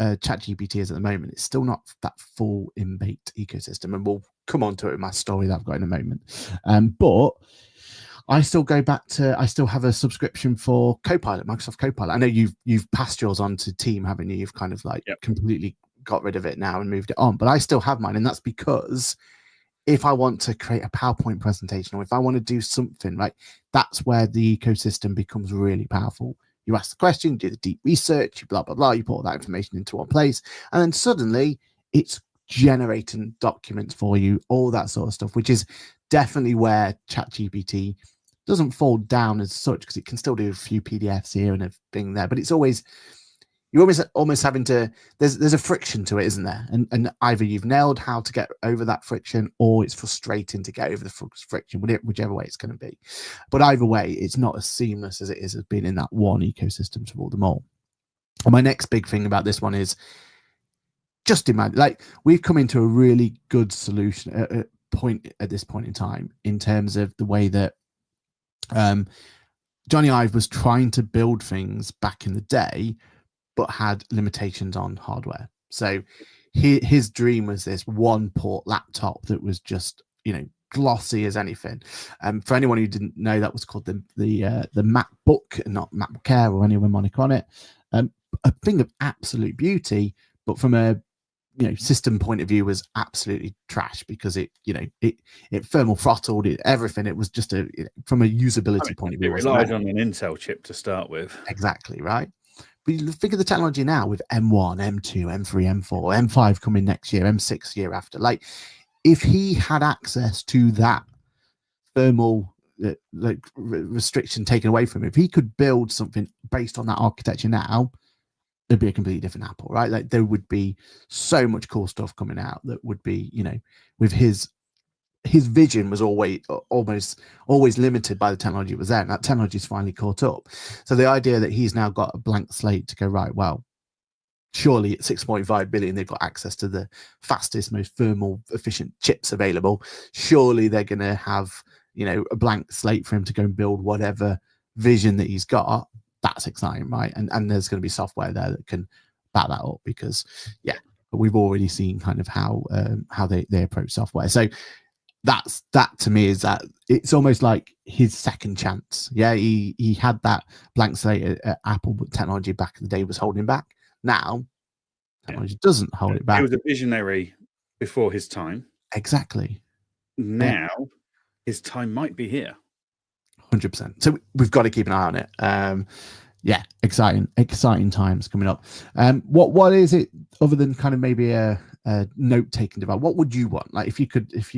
ChatGPT is at the moment, it's still not that full in-baked ecosystem, and we'll come on to it in my story that I've got in a moment. But I still go back to, I still have a subscription for Copilot, Microsoft Copilot. I know you've passed yours on to Team, haven't you? You've kind of like completely got rid of it now and moved it on, but I still have mine, and that's because if I want to create a PowerPoint presentation, or if I want to do something, right, that's where the ecosystem becomes really powerful. You ask the question, do the deep research, you blah, blah, blah, you put all that information into one place, and then suddenly it's generating documents for you, all that sort of stuff, which is definitely where ChatGPT doesn't fall down as such, because it can still do a few PDFs here and a thing there, but it's always, you're almost having to, there's a friction to it, isn't there? And either you've nailed how to get over that friction, or it's frustrating to get over the friction, whichever way it's going to be. But either way, it's not as seamless as it is as being in that one ecosystem to rule them all. And my next big thing about this one is, just imagine, like, we've come into a really good solution point at this point in time, in terms of the way that Johnny Ive was trying to build things back in the day, but had limitations on hardware. So his dream was this one port laptop that was just, glossy as anything. For anyone who didn't know, that was called the MacBook, not MacBook Air or any mnemonic on it. A thing of absolute beauty, but from a system point of view, was absolutely trash, because it thermal throttled it, everything. It was just from a usability point of view, it relied on an Intel chip to start with. Exactly right. But you figure the technology now with M1, M2, M3, M4, M5 coming next year, M6 year after. Like, if he had access to that thermal restriction taken away from him, if he could build something based on that architecture now, it'd be a completely different Apple, right? Like, there would be so much cool stuff coming out that would be, with his vision was always limited by the technology that was there, and that technology's finally caught up. So the idea that he's now got a blank slate to go, right, well, surely at 6.5 billion they've got access to the fastest, most thermal efficient chips available, surely they're going to have a blank slate for him to go and build whatever vision that he's got. That's exciting, right? And there's going to be software there that can back that up, because we've already seen kind of how they approach software. So that to me is that it's almost like his second chance. He had that blank slate at Apple, but technology back in the day was holding back. Now technology doesn't hold it back. He was a visionary before his time. Exactly. Now his time might be here. 100%. So we've got to keep an eye on it. Exciting times coming up. What is it, other than kind of maybe a note-taking device? What would you want? Like, if you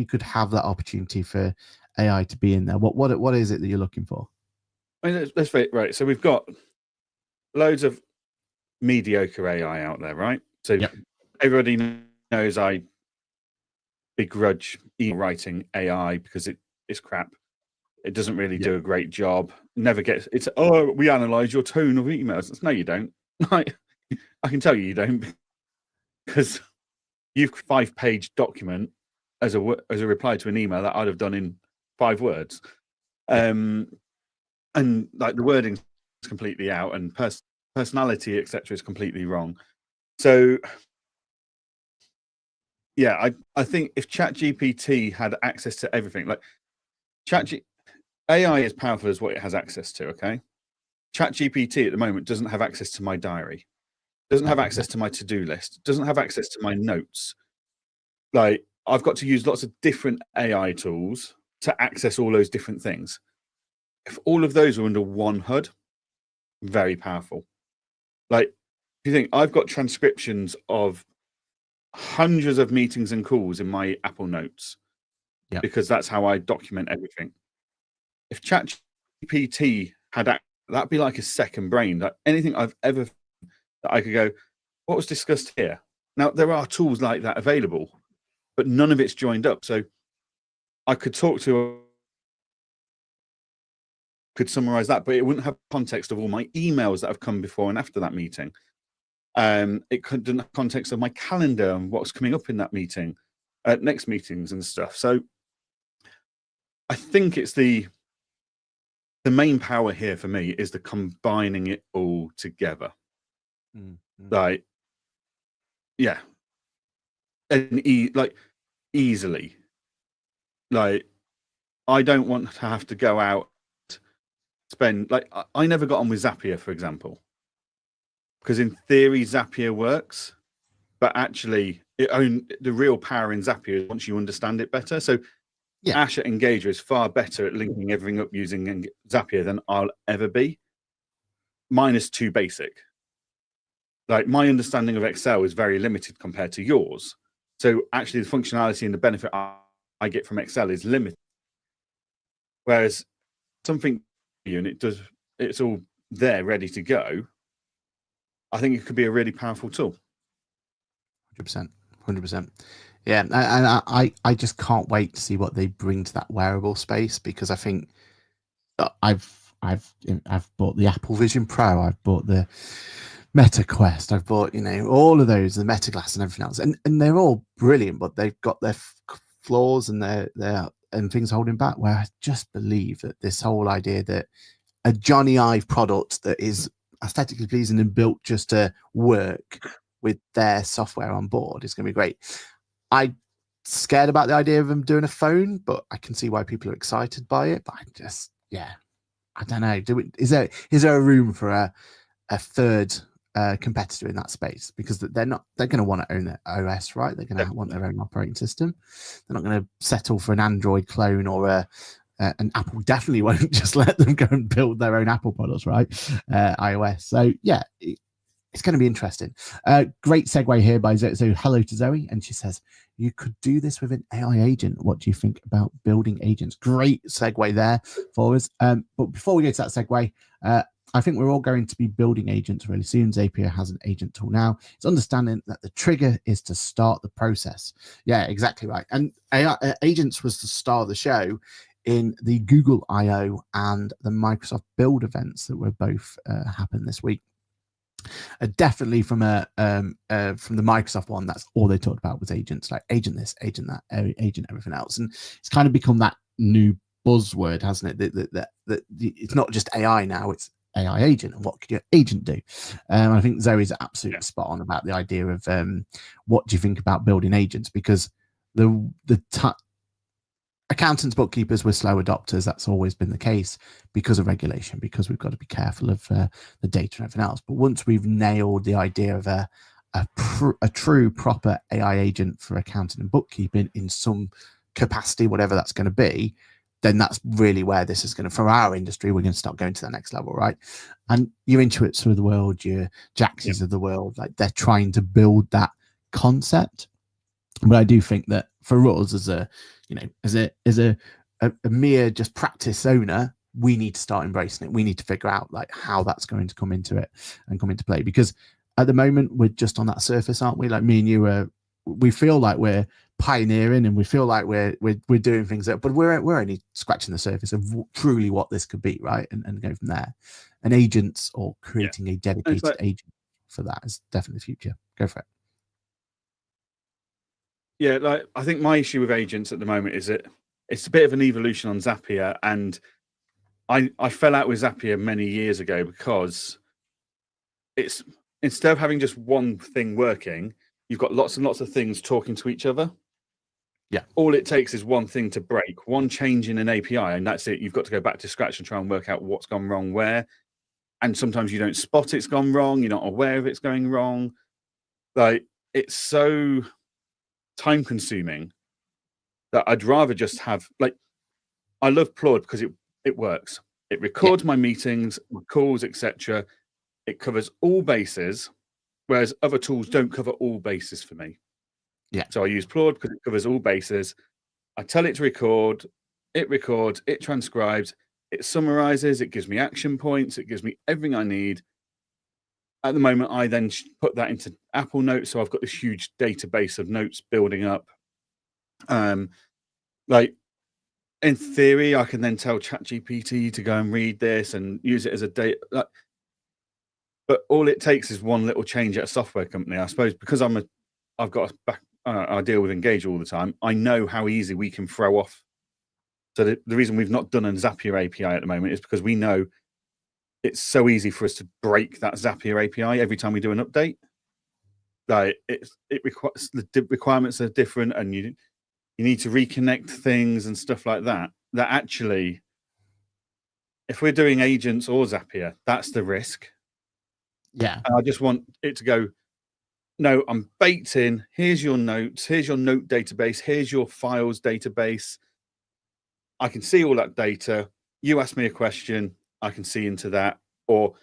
could have that opportunity for AI to be in there, what is it that you're looking for? I mean, let's right. So we've got loads of mediocre AI out there, right? So everybody knows I begrudge writing AI because it's crap. It doesn't really do a great job. Never gets. It's we analyze your tone of emails. No, you don't. I can tell you don't, because you've 5-page document as a reply to an email that I'd have done in 5 words, and like the wording's completely out, and personality, etc., is completely wrong. So I think if ChatGPT had access to everything, like AI is powerful as what it has access to, okay? ChatGPT at the moment doesn't have access to my diary, doesn't have access to my to-do list, doesn't have access to my notes. Like, I've got to use lots of different AI tools to access all those different things. If all of those were under one HUD, very powerful. Like, if you think, I've got transcriptions of hundreds of meetings and calls in my Apple Notes, because that's how I document everything. If ChatGPT had that'd be like a second brain. Like, anything I've ever that I could go, what was discussed here? Now, there are tools like that available, but none of it's joined up. So I could summarize that, but it wouldn't have context of all my emails that have come before and after that meeting. It couldn't have context of my calendar and what's coming up in that meeting, next meetings and stuff. So I think it's the the main power here for me is the combining it all together. Like, yeah, and easily. Like, I don't want to have to go out, spend, like, I never got on with Zapier, for example, because in theory Zapier works, but actually the real power in Zapier is once you understand it better. So Ash at Engager is far better at linking everything up using Zapier than I'll ever be. Mine is too basic. Like, my understanding of Excel is very limited compared to yours. So actually the functionality and the benefit I get from Excel is limited. Whereas something, and it's all there ready to go, I think it could be a really powerful tool. 100%. Yeah, and I just can't wait to see what they bring to that wearable space, because I think I've bought the Apple Vision Pro, I've bought the Meta Quest, I've bought, all of those, the Meta Glass and everything else, and they're all brilliant, but they've got their flaws and their and things holding back. Where I just believe that this whole idea that a Johnny Ive product that is aesthetically pleasing and built just to work with their software on board is going to be great. I'm scared about the idea of them doing a phone, but I can see why people are excited by it. But I don't know. Is there a room for a third competitor in that space? Because they're going to want to own their OS, right? They're going to want their own operating system. They're not going to settle for an Android clone or and Apple definitely won't just let them go and build their own Apple products, right? iOS. So yeah, it's going to be interesting. Great segue here by Zoe. So hello to Zoe, and she says, you could do this with an AI agent. What do you think about building agents? Great segue there for us. But before we go to that segue, I think we're all going to be building agents really soon. Zapier has an agent tool now. It's understanding that the trigger is to start the process. Yeah, exactly right. And AI, agents was the star of the show in the Google I/O and the Microsoft Build events that were both happened this week. Definitely from the Microsoft one, that's all they talked about was agents, like agent this, agent that, agent everything else, and it's kind of become that new buzzword, hasn't it? That it's not just AI now; it's AI agent, and what could your agent do? I think Zoe's absolutely spot on about the idea of what do you think about building agents, because accountants, bookkeepers were slow adopters. That's always been the case because of regulation, because we've got to be careful of the data and everything else. But once we've nailed the idea of a true proper AI agent for accounting and bookkeeping in some capacity, whatever that's going to be, then that's really where this is going to, for our industry, we're going to start going to the next level, right? And your Intuits of the world, your Jaxes of the world, like they're trying to build that concept. But I do think that for us as a mere just practice owner, we need to start embracing it. We need to figure out like how that's going to come into it and come into play, because at the moment we're just on that surface, aren't we? Like me and you we feel like we're pioneering and we feel like we're doing things but we're only scratching the surface of truly what this could be, right? And go from there. And agents, or creating a dedicated agent for that, is definitely the future. Go for it. Yeah, like I think my issue with agents at the moment is that it's a bit of an evolution on Zapier, and I fell out with Zapier many years ago because it's, instead of having just one thing working, you've got lots and lots of things talking to each other. Yeah. All it takes is one thing to break, one change in an API, and that's it. You've got to go back to scratch and try and work out what's gone wrong where. And sometimes you don't spot it's gone wrong. You're not aware of it's going wrong. Like, it's so time consuming that I'd rather just have, like, I love Claude because it works. It records my meetings, my calls, etc. It covers all bases, whereas other tools don't cover all bases for me. Yeah. So I use Claude because it covers all bases. I tell it to record, it records, it transcribes, it summarizes, it gives me action points, it gives me everything I need. At the moment, I then put that into Apple Notes, so I've got this huge database of notes building up. Like, in theory, I can then tell ChatGPT to go and read this and use it as a data. But all it takes is one little change at a software company, I suppose, because I've got I deal with Engage all the time. I know how easy we can throw off So the reason we've not done a Zapier API at the moment is because we know it's so easy for us to break that Zapier API every time we do an update. Like it requires, the requirements are different, and you need to reconnect things and stuff like that. That actually, if we're doing agents or Zapier, that's the risk. Yeah. And I just want it to go, no, I'm baked in. Here's your notes. Here's your note database. Here's your files database. I can see all that data. You ask me a question, I can see into that. Or,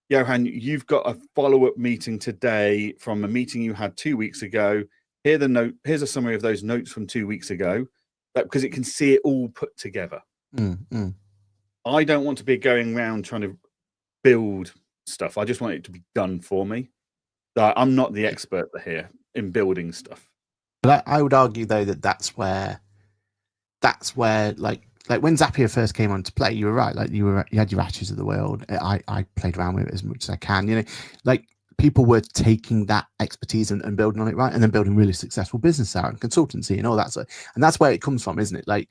Johann, you've got a follow-up meeting today from a meeting you had 2 weeks ago. Here's a summary of those notes from 2 weeks ago, because it can see it all put together. I don't want to be going around trying to build stuff. I just want it to be done for me. I'm not the expert here in building stuff. But I would argue, though, that that's where like when Zapier first came onto play, you were right. Like you had your Ashes of the world. I played around with it as much as I can. You know, like people were taking that expertise and building on it, right, and then building really successful business out and consultancy and all that sort. And that's where it comes from, isn't it? Like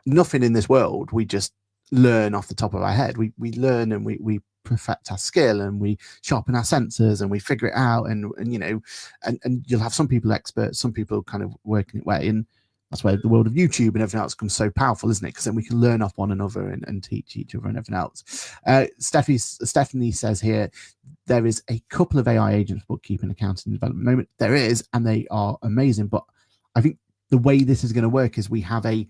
nothing in this world we just learn off the top of our head. We learn and we perfect our skill and we sharpen our sensors and we figure it out. And you know, and you'll have some people experts, some people kind of working it way. And that's where the world of YouTube and everything else becomes so powerful, isn't it? Because then we can learn off one another and teach each other and everything else. Stephanie says here, there is a couple of AI agents, bookkeeping, accounting, development moment. There is, and they are amazing. But I think the way this is going to work is we have a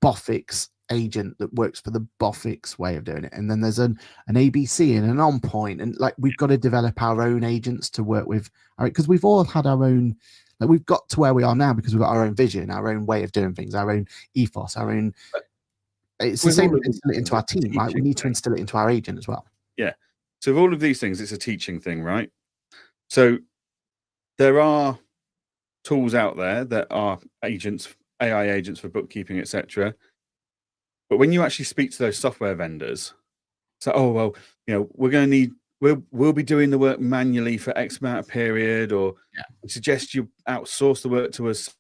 Boffix agent that works for the Boffix way of doing it. And then there's an ABC and an OnPoint. And like we've got to develop our own agents to work with, because we've all had our own. Like we've got to where we are now because we've got our own vision, our own way of doing things, our own ethos, our own. It's the same. Instill it into our team, right? We need to instill it into our agent as well. Yeah. So with all of these things, it's a teaching thing, right? So there are tools out there that are agents, AI agents for bookkeeping, etc. But when you actually speak to those software vendors, so you know, we're going to need. We'll be doing the work manually for X amount of period, or we suggest you outsource the work to us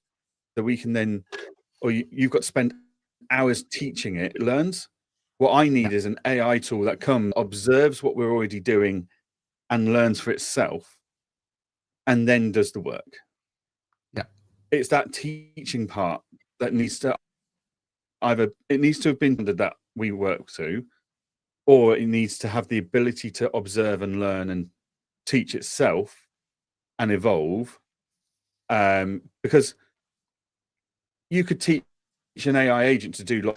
so we can then, or you've got to spend hours teaching it learns. What I need is an AI tool that comes, observes what we're already doing and learns for itself and then does the work. Yeah. It's that teaching part that needs to it needs to have been that we work to, or it needs to have the ability to observe and learn and teach itself and evolve. Because you could teach an AI agent to do.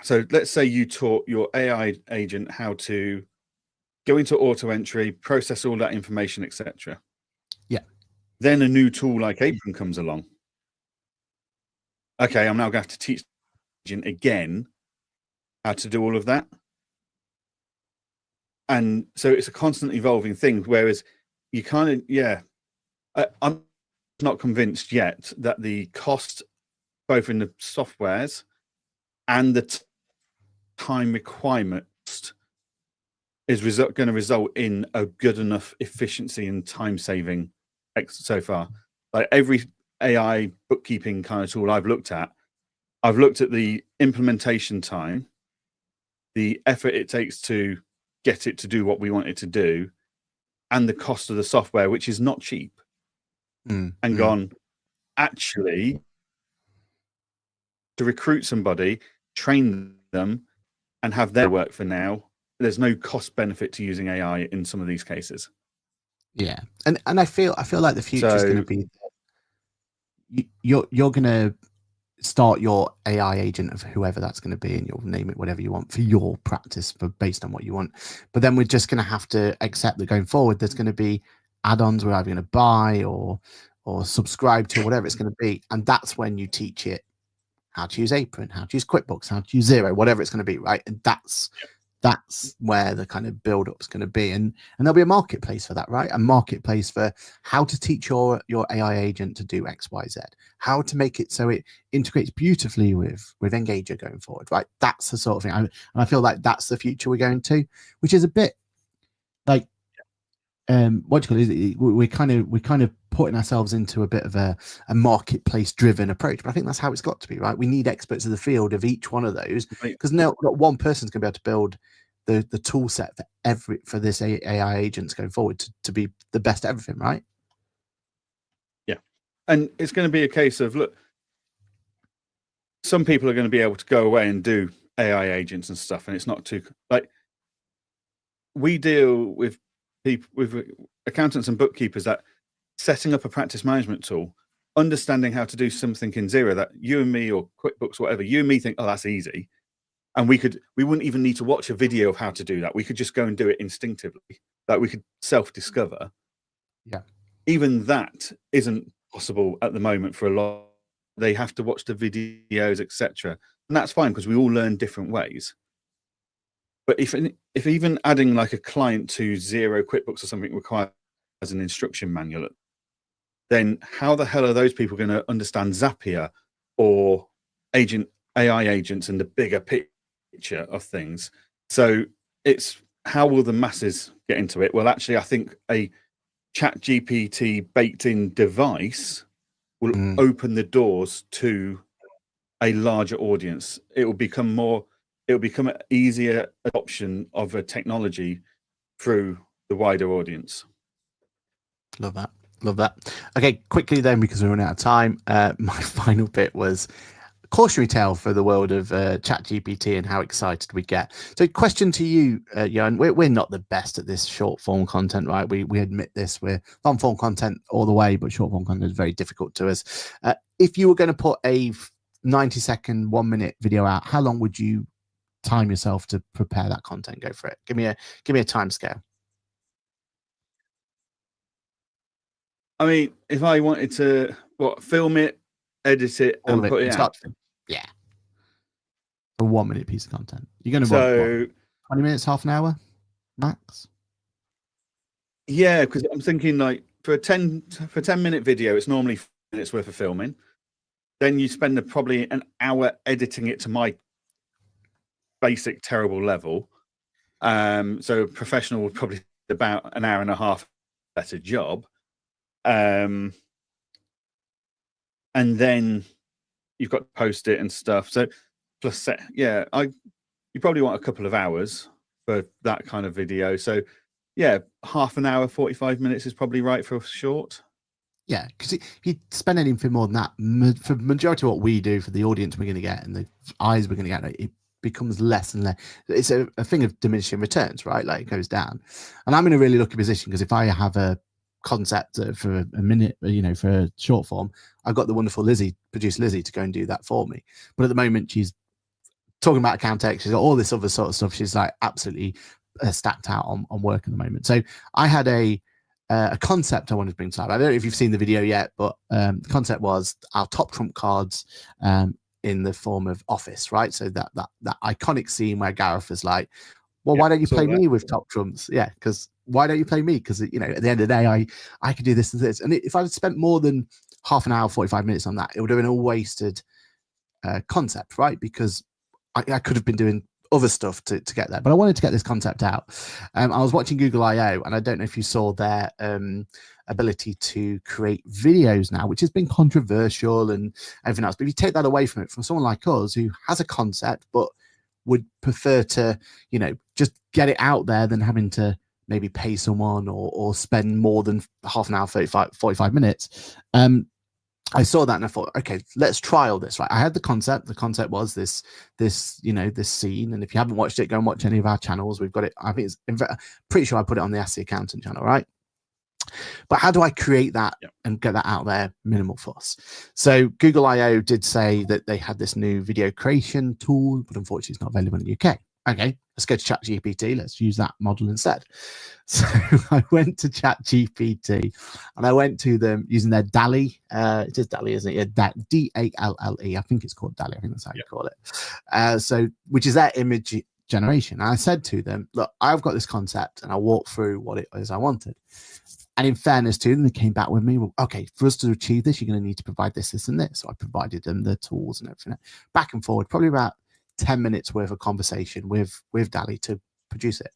So let's say you taught your AI agent how to go into auto entry, process all that information, etc. Yeah. Then a new tool like Apron comes along. Okay, I'm now going to have to teach the agent again how to do all of that. And so it's a constant evolving thing, whereas you kind of, I'm not convinced yet that the cost, both in the softwares and the time requirement, is going to result in a good enough efficiency and time saving so far. Like every AI bookkeeping kind of tool I've looked at the implementation time, the effort it takes to get it to do what we want it to do, and the cost of the software, which is not cheap, and gone, actually, to recruit somebody, train them, and have their work for now, there's no cost benefit to using AI in some of these cases. Yeah, and I feel like the future is going to be you're going to start your AI agent of whoever that's going to be, and you'll name it whatever you want for your practice, based on what you want. But then we're just going to have to accept that going forward, there's going to be add-ons we're either going to buy or subscribe to, whatever it's going to be, and that's when you teach it how to use Apron, how to use QuickBooks, how to use Xero, whatever it's going to be, right? And that's where the kind of build up is going to be, and there'll be a marketplace for that, right? A marketplace for how to teach your AI agent to do X, Y, Z, how to make it so it integrates beautifully with Engager going forward, right? That's the sort of thing, and I feel like that's the future we're going to, which is a bit like what do you call it? We're kind of putting ourselves into a bit of a marketplace driven approach, but I think that's how it's got to be, right? We need experts of the field of each one of those, because not one person's going to be able to build the tool set for this AI agents going forward to be the best at everything, right? Yeah, and it's going to be a case of, look, some people are going to be able to go away and do AI agents and stuff, and it's not too like we deal with people, with accountants and bookkeepers, that setting up a practice management tool, understanding how to do something in Xero that you and me, or QuickBooks, whatever, you and me think, oh, that's easy. And we wouldn't even need to watch a video of how to do that. We could just go and do it instinctively. Like, we could self-discover. Yeah. Even that isn't possible at the moment for a lot. They have to watch the videos, etc. And that's fine, because we all learn different ways. But if even adding like a client to Xero, QuickBooks or something requires an instruction manual, then how the hell are those people going to understand Zapier or AI agents and the bigger picture of things? So it's, how will the masses get into it? Well, actually, I think a ChatGPT baked in device will open the doors to a larger audience. It will become an easier adoption of a technology through the wider audience. Love that. Okay, quickly then, because we're running out of time, my final bit was cautionary tale for the world of ChatGPT and how excited we get. So, question to you, Johann. We're not the best at this short form content, right? We admit this. We're long form content all the way, but short form content is very difficult to us. If you were going to put a 90-second, 1-minute video out, how long would you time yourself to prepare that content? Go for it. Give me a time scale. I mean, if I wanted to film it, edit it, and put it out, yeah, a 1-minute piece of content, you're going to run 20 minutes, half an hour max. Yeah, because I'm thinking, like, for a 10-minute video, it's normally 5 minutes worth of filming. Then you spend probably an hour editing it to my basic terrible level. So professional would probably about an hour and a half better job. And then you've got to post it and stuff. So plus, you probably want a couple of hours for that kind of video. So yeah, half an hour, 45 minutes is probably right for a short. Yeah, because if you spend anything more than that, for the majority of what we do, for the audience we're going to get and the eyes we're going to get, it becomes less and less. It's a thing of diminishing returns, right? Like, it goes down. And I'm in a really lucky position, because if I have a concept for a minute, for a short form, I've got the wonderful producer Lizzie, to go and do that for me. But at the moment, she's talking about account X, she's got all this other sort of stuff. She's like absolutely stacked out on work at the moment. So I had a concept I wanted to bring to life. I don't know if you've seen the video yet, but the concept was our top trump cards in the form of Office, right? So that iconic scene where Gareth is like, well, why don't you play me with top trumps? Yeah, because why don't you play me? Because, at the end of the day, I could do this and this. And if I'd spent more than half an hour, 45 minutes on that, it would have been a wasted concept, right? Because I could have been doing other stuff to get there, but I wanted to get this concept out. I was watching Google I/O, and I don't know if you saw their ability to create videos now, which has been controversial and everything else. But if you take that away from someone like us who has a concept but would prefer to, just get it out there than having to maybe pay someone or spend more than half an hour, 45 minutes. I saw that and I thought, okay, let's trial this. Right, I had the concept. The concept was this scene. And if you haven't watched it, go and watch any of our channels. We've got it. I think pretty sure I put it on the Ask the Accountant channel, right? But how do I create that and get that out there? Minimal fuss. So Google I/O did say that they had this new video creation tool, but unfortunately it's not available in the UK. Okay, let's go to ChatGPT. Let's use that model instead. So I went to ChatGPT and I went to them using their DALL-E. It is DALL-E, isn't it? Yeah, DALLE. I think it's called DALL-E. I think that's how you call it. So, which is their image generation. And I said to them, look, I've got this concept, and I walked through what it is I wanted. And in fairness to them, they came back with me, well, okay, for us to achieve this, you're going to need to provide this, this, and this. So I provided them the tools and everything, back and forward, probably about 10 minutes worth of conversation with DALL-E to produce it.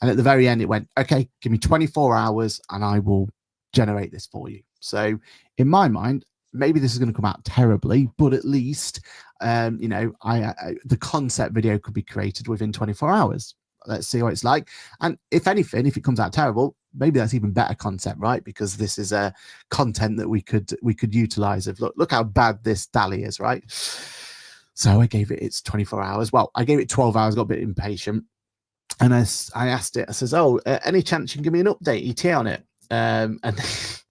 And at the very end, it went, okay, give me 24 hours and I will generate this for you. So in my mind, maybe this is going to come out terribly, but at least, you know, the concept video could be created within 24 hours. Let's see what it's like. And if anything, if it comes out terrible, maybe that's even better concept, right? Because this is a content that we could utilize of look how bad this Dali is, right? So I gave it its 24 hours. Well, I gave it 12 hours, got a bit impatient. And I asked it, I says, oh, any chance you can give me an update ETA on it? And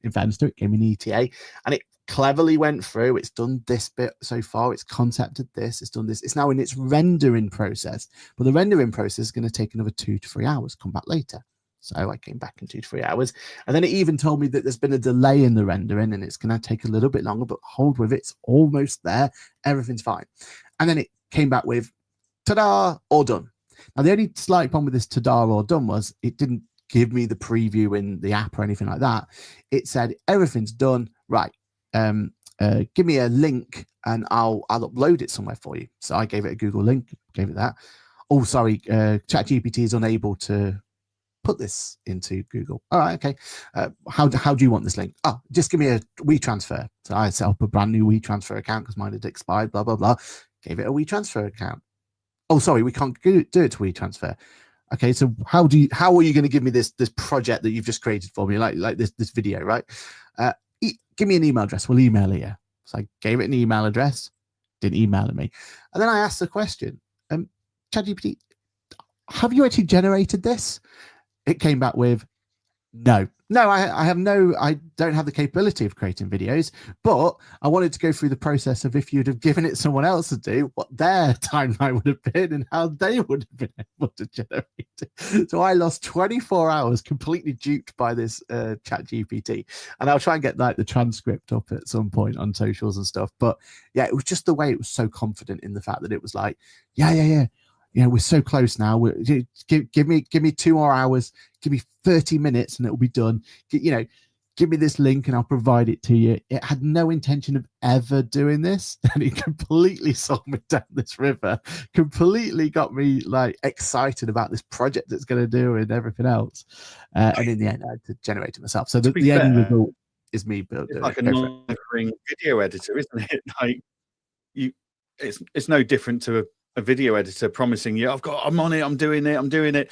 in fairness to it, gave me an ETA, and it cleverly went through. It's done this bit so far. It's concepted this. It's done this. It's now in its rendering process. But the rendering process is going to take another 2 to 3 hours. Come back later. So I came back in 2 to 3 hours. And then it even told me that there's been a delay in the rendering and it's going to take a little bit longer, but hold with it. It's almost there. Everything's fine. And then it came back with, ta-da, all done. Now, the only slight problem with this ta-da, all done was it didn't give me the preview in the app or anything like that. It said, everything's done. Right. Give me a link and I'll upload it somewhere for you. So I gave it a Google link, gave it that. Oh, sorry, ChatGPT is unable to put this into Google. All right, okay. How do you want this link? Oh, just give me a WeTransfer. So I set up a brand new WeTransfer account because mine had expired, blah, blah, blah. Gave it a WeTransfer account. Oh, sorry, we can't do it to WeTransfer. Okay, so how are you going to give me this project that you've just created for me, like this video, right? Give me an email address. We'll email it you. So I gave it an email address. Didn't email it me. And then I asked the question, ChatGPT, have you actually generated this? It came back with, no, I don't have the capability of creating videos, but I wanted to go through the process of if you'd have given it someone else to do, what their timeline would have been and how they would have been able to generate it. So I lost 24 hours completely duped by this chat GPT. And I'll try and get like the transcript up at some point on socials and stuff. But yeah, it was just the way it was so confident in the fact that it was like, yeah. You know, we're so close now. Give me 2 more hours. Give me 30 minutes, and it will be done. Give me this link, and I'll provide it to you. It had no intention of ever doing this, and it completely sold me down this river. Completely got me like excited about this project it's going to do and everything else. And in the end, I had to generate it myself. So the end result is me building. It's like a non-recurring video editor, isn't it? Like it's no different to a video editor promising you, I'm on it, I'm doing it.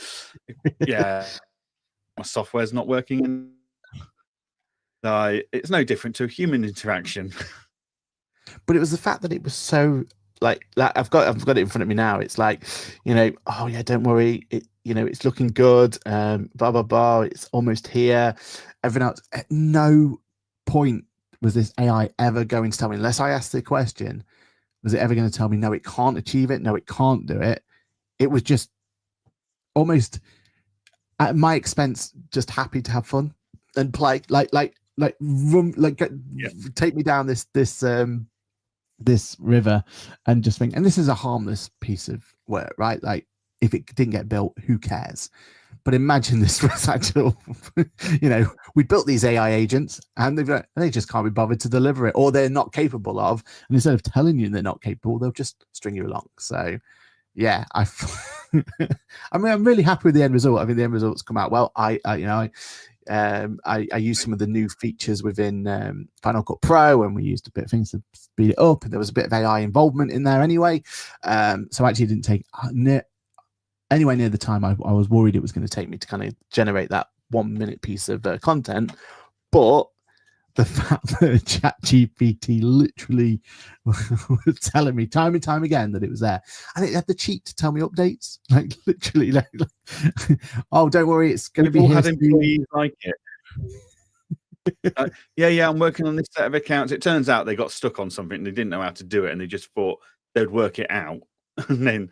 Yeah, my software's not working. It's no different to a human interaction. But it was the fact that it was so like I've got it in front of me now. It's like, oh yeah, don't worry, it's looking good. Blah blah blah. It's almost here. Everything else. At no point was this AI ever going to tell me, unless I asked the question, was it ever going to tell me, no, it can't achieve it? No, it can't do it. It was just almost at my expense, just happy to have fun and play, take me down this river and just think, and this is a harmless piece of work, right? Like if it didn't get built, who cares? But imagine this was actual, we built these AI agents and they just can't be bothered to deliver it, or they're not capable of. And instead of telling you they're not capable, they'll just string you along. So, yeah, I'm really happy with the end result. I mean, the end result's come out well. I used some of the new features within Final Cut Pro, and we used a bit of things to speed it up. And there was a bit of AI involvement in there anyway. So actually, it didn't take anywhere near the time I was worried it was going to take me to kind of generate that 1 minute piece of content. But the fact that ChatGPT literally was telling me time and time again that it was there, and it had the cheek to tell me updates, like literally, like oh, don't worry, it's going to be. All had employees like it. Yeah, I'm working on this set of accounts. It turns out they got stuck on something and they didn't know how to do it, and they just thought they'd work it out, and then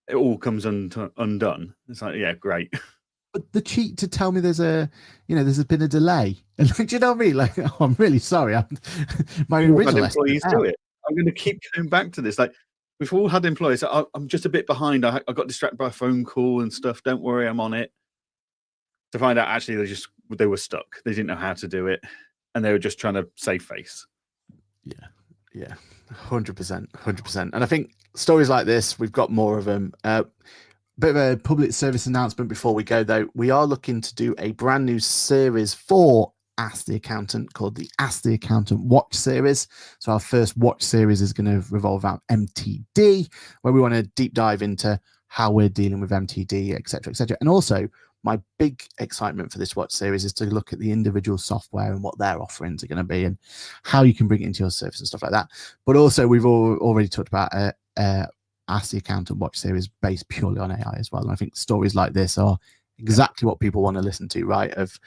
it all comes undone. It's like, yeah, great. But the cheat to tell me there's been a delay, and do you know what I mean? Like, oh, I'm really sorry. My original employees do it. I'm going to keep going back to this. Like, we've all had employees. I'm just a bit behind. I got distracted by a phone call and stuff. Don't worry, I'm on it. To find out, actually, they were stuck. They didn't know how to do it, and they were just trying to save face. Yeah, 100%. And I think stories like this, we've got more of them. bit of a public service announcement before we go, though. We are looking to do a brand new series for Ask the Accountant called the Ask the Accountant Watch series. So our first watch series is going to revolve around MTD, where we want to deep dive into how we're dealing with MTD, etc., etc. And also, my big excitement for this watch series is to look at the individual software and what their offerings are going to be and how you can bring it into your service and stuff like that. But also, we've already talked about Ask the Accountant watch series based purely on AI as well. And I think stories like this are exactly what people want to listen to, right? Of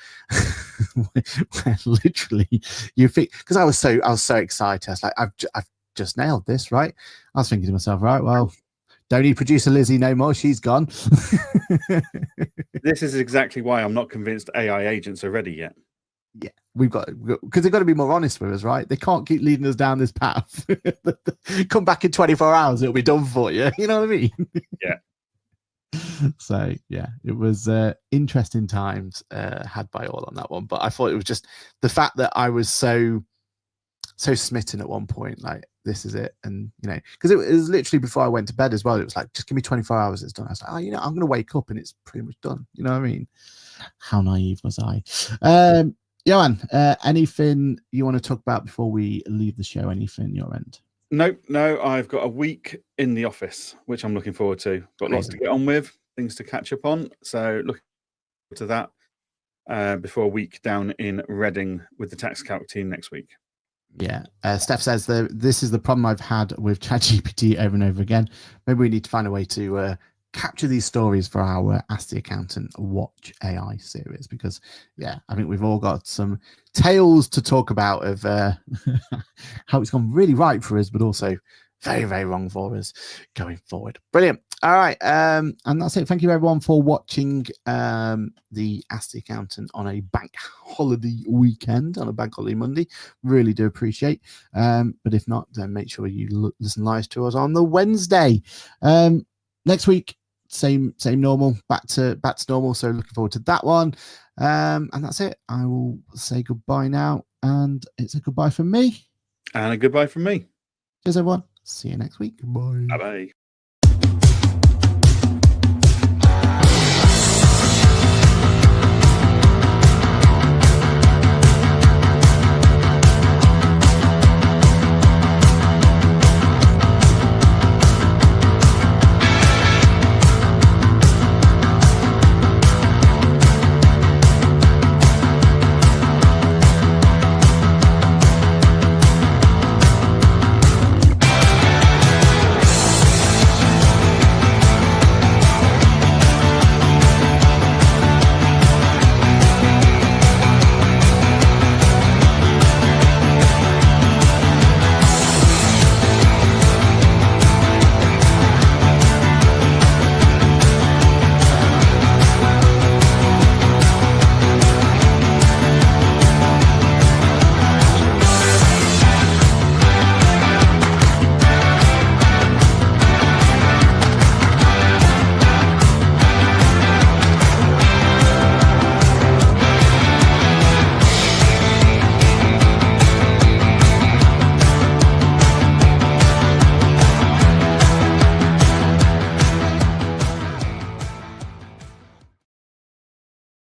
where literally you think, because I was so excited. I was like, I've just nailed this, right? I was thinking to myself, right, well, don't need producer Lizzie no more. She's gone. This is exactly why I'm not convinced AI agents are ready yet. Yeah, we've got because they've got to be more honest with us, right? They can't keep leading us down this path. Come back in 24 hours, it'll be done for you. You know what I mean? Yeah. So yeah, it was interesting times had by all on that one. But I thought it was just the fact that I was so smitten at one point, like this is it. And you know, because it was literally before I went to bed as well, it was like, just give me 24 hours, it's done. I was like, oh, you know, I'm gonna wake up and it's pretty much done. You know what I mean? How naive was I? Johann, anything you want to talk about before we leave the show? Anything your end? No, I've got a week in the office, which I'm looking forward to. Got lots to get on with, things to catch up on. So looking forward to that before a week down in Reading with the tax calc team next week. Yeah, Steph says this is the problem I've had with ChatGPT over and over again. Maybe we need to find a way to capture these stories for our Ask the Accountant Watch AI series, because yeah, I think we've all got some tales to talk about of how it's gone really right for us, but also very, very wrong for us going forward. Brilliant. All right, and that's it. Thank you everyone for watching the Ask the Accountant on a bank holiday weekend, on a bank holiday Monday. Really do appreciate. But if not, then make sure you listen live to us on the Wednesday. Next week, same normal, back to normal. So looking forward to that one. And that's it. I will say goodbye now, and it's a goodbye from me and a goodbye from me. Cheers everyone, see you next week. Bye. Bye.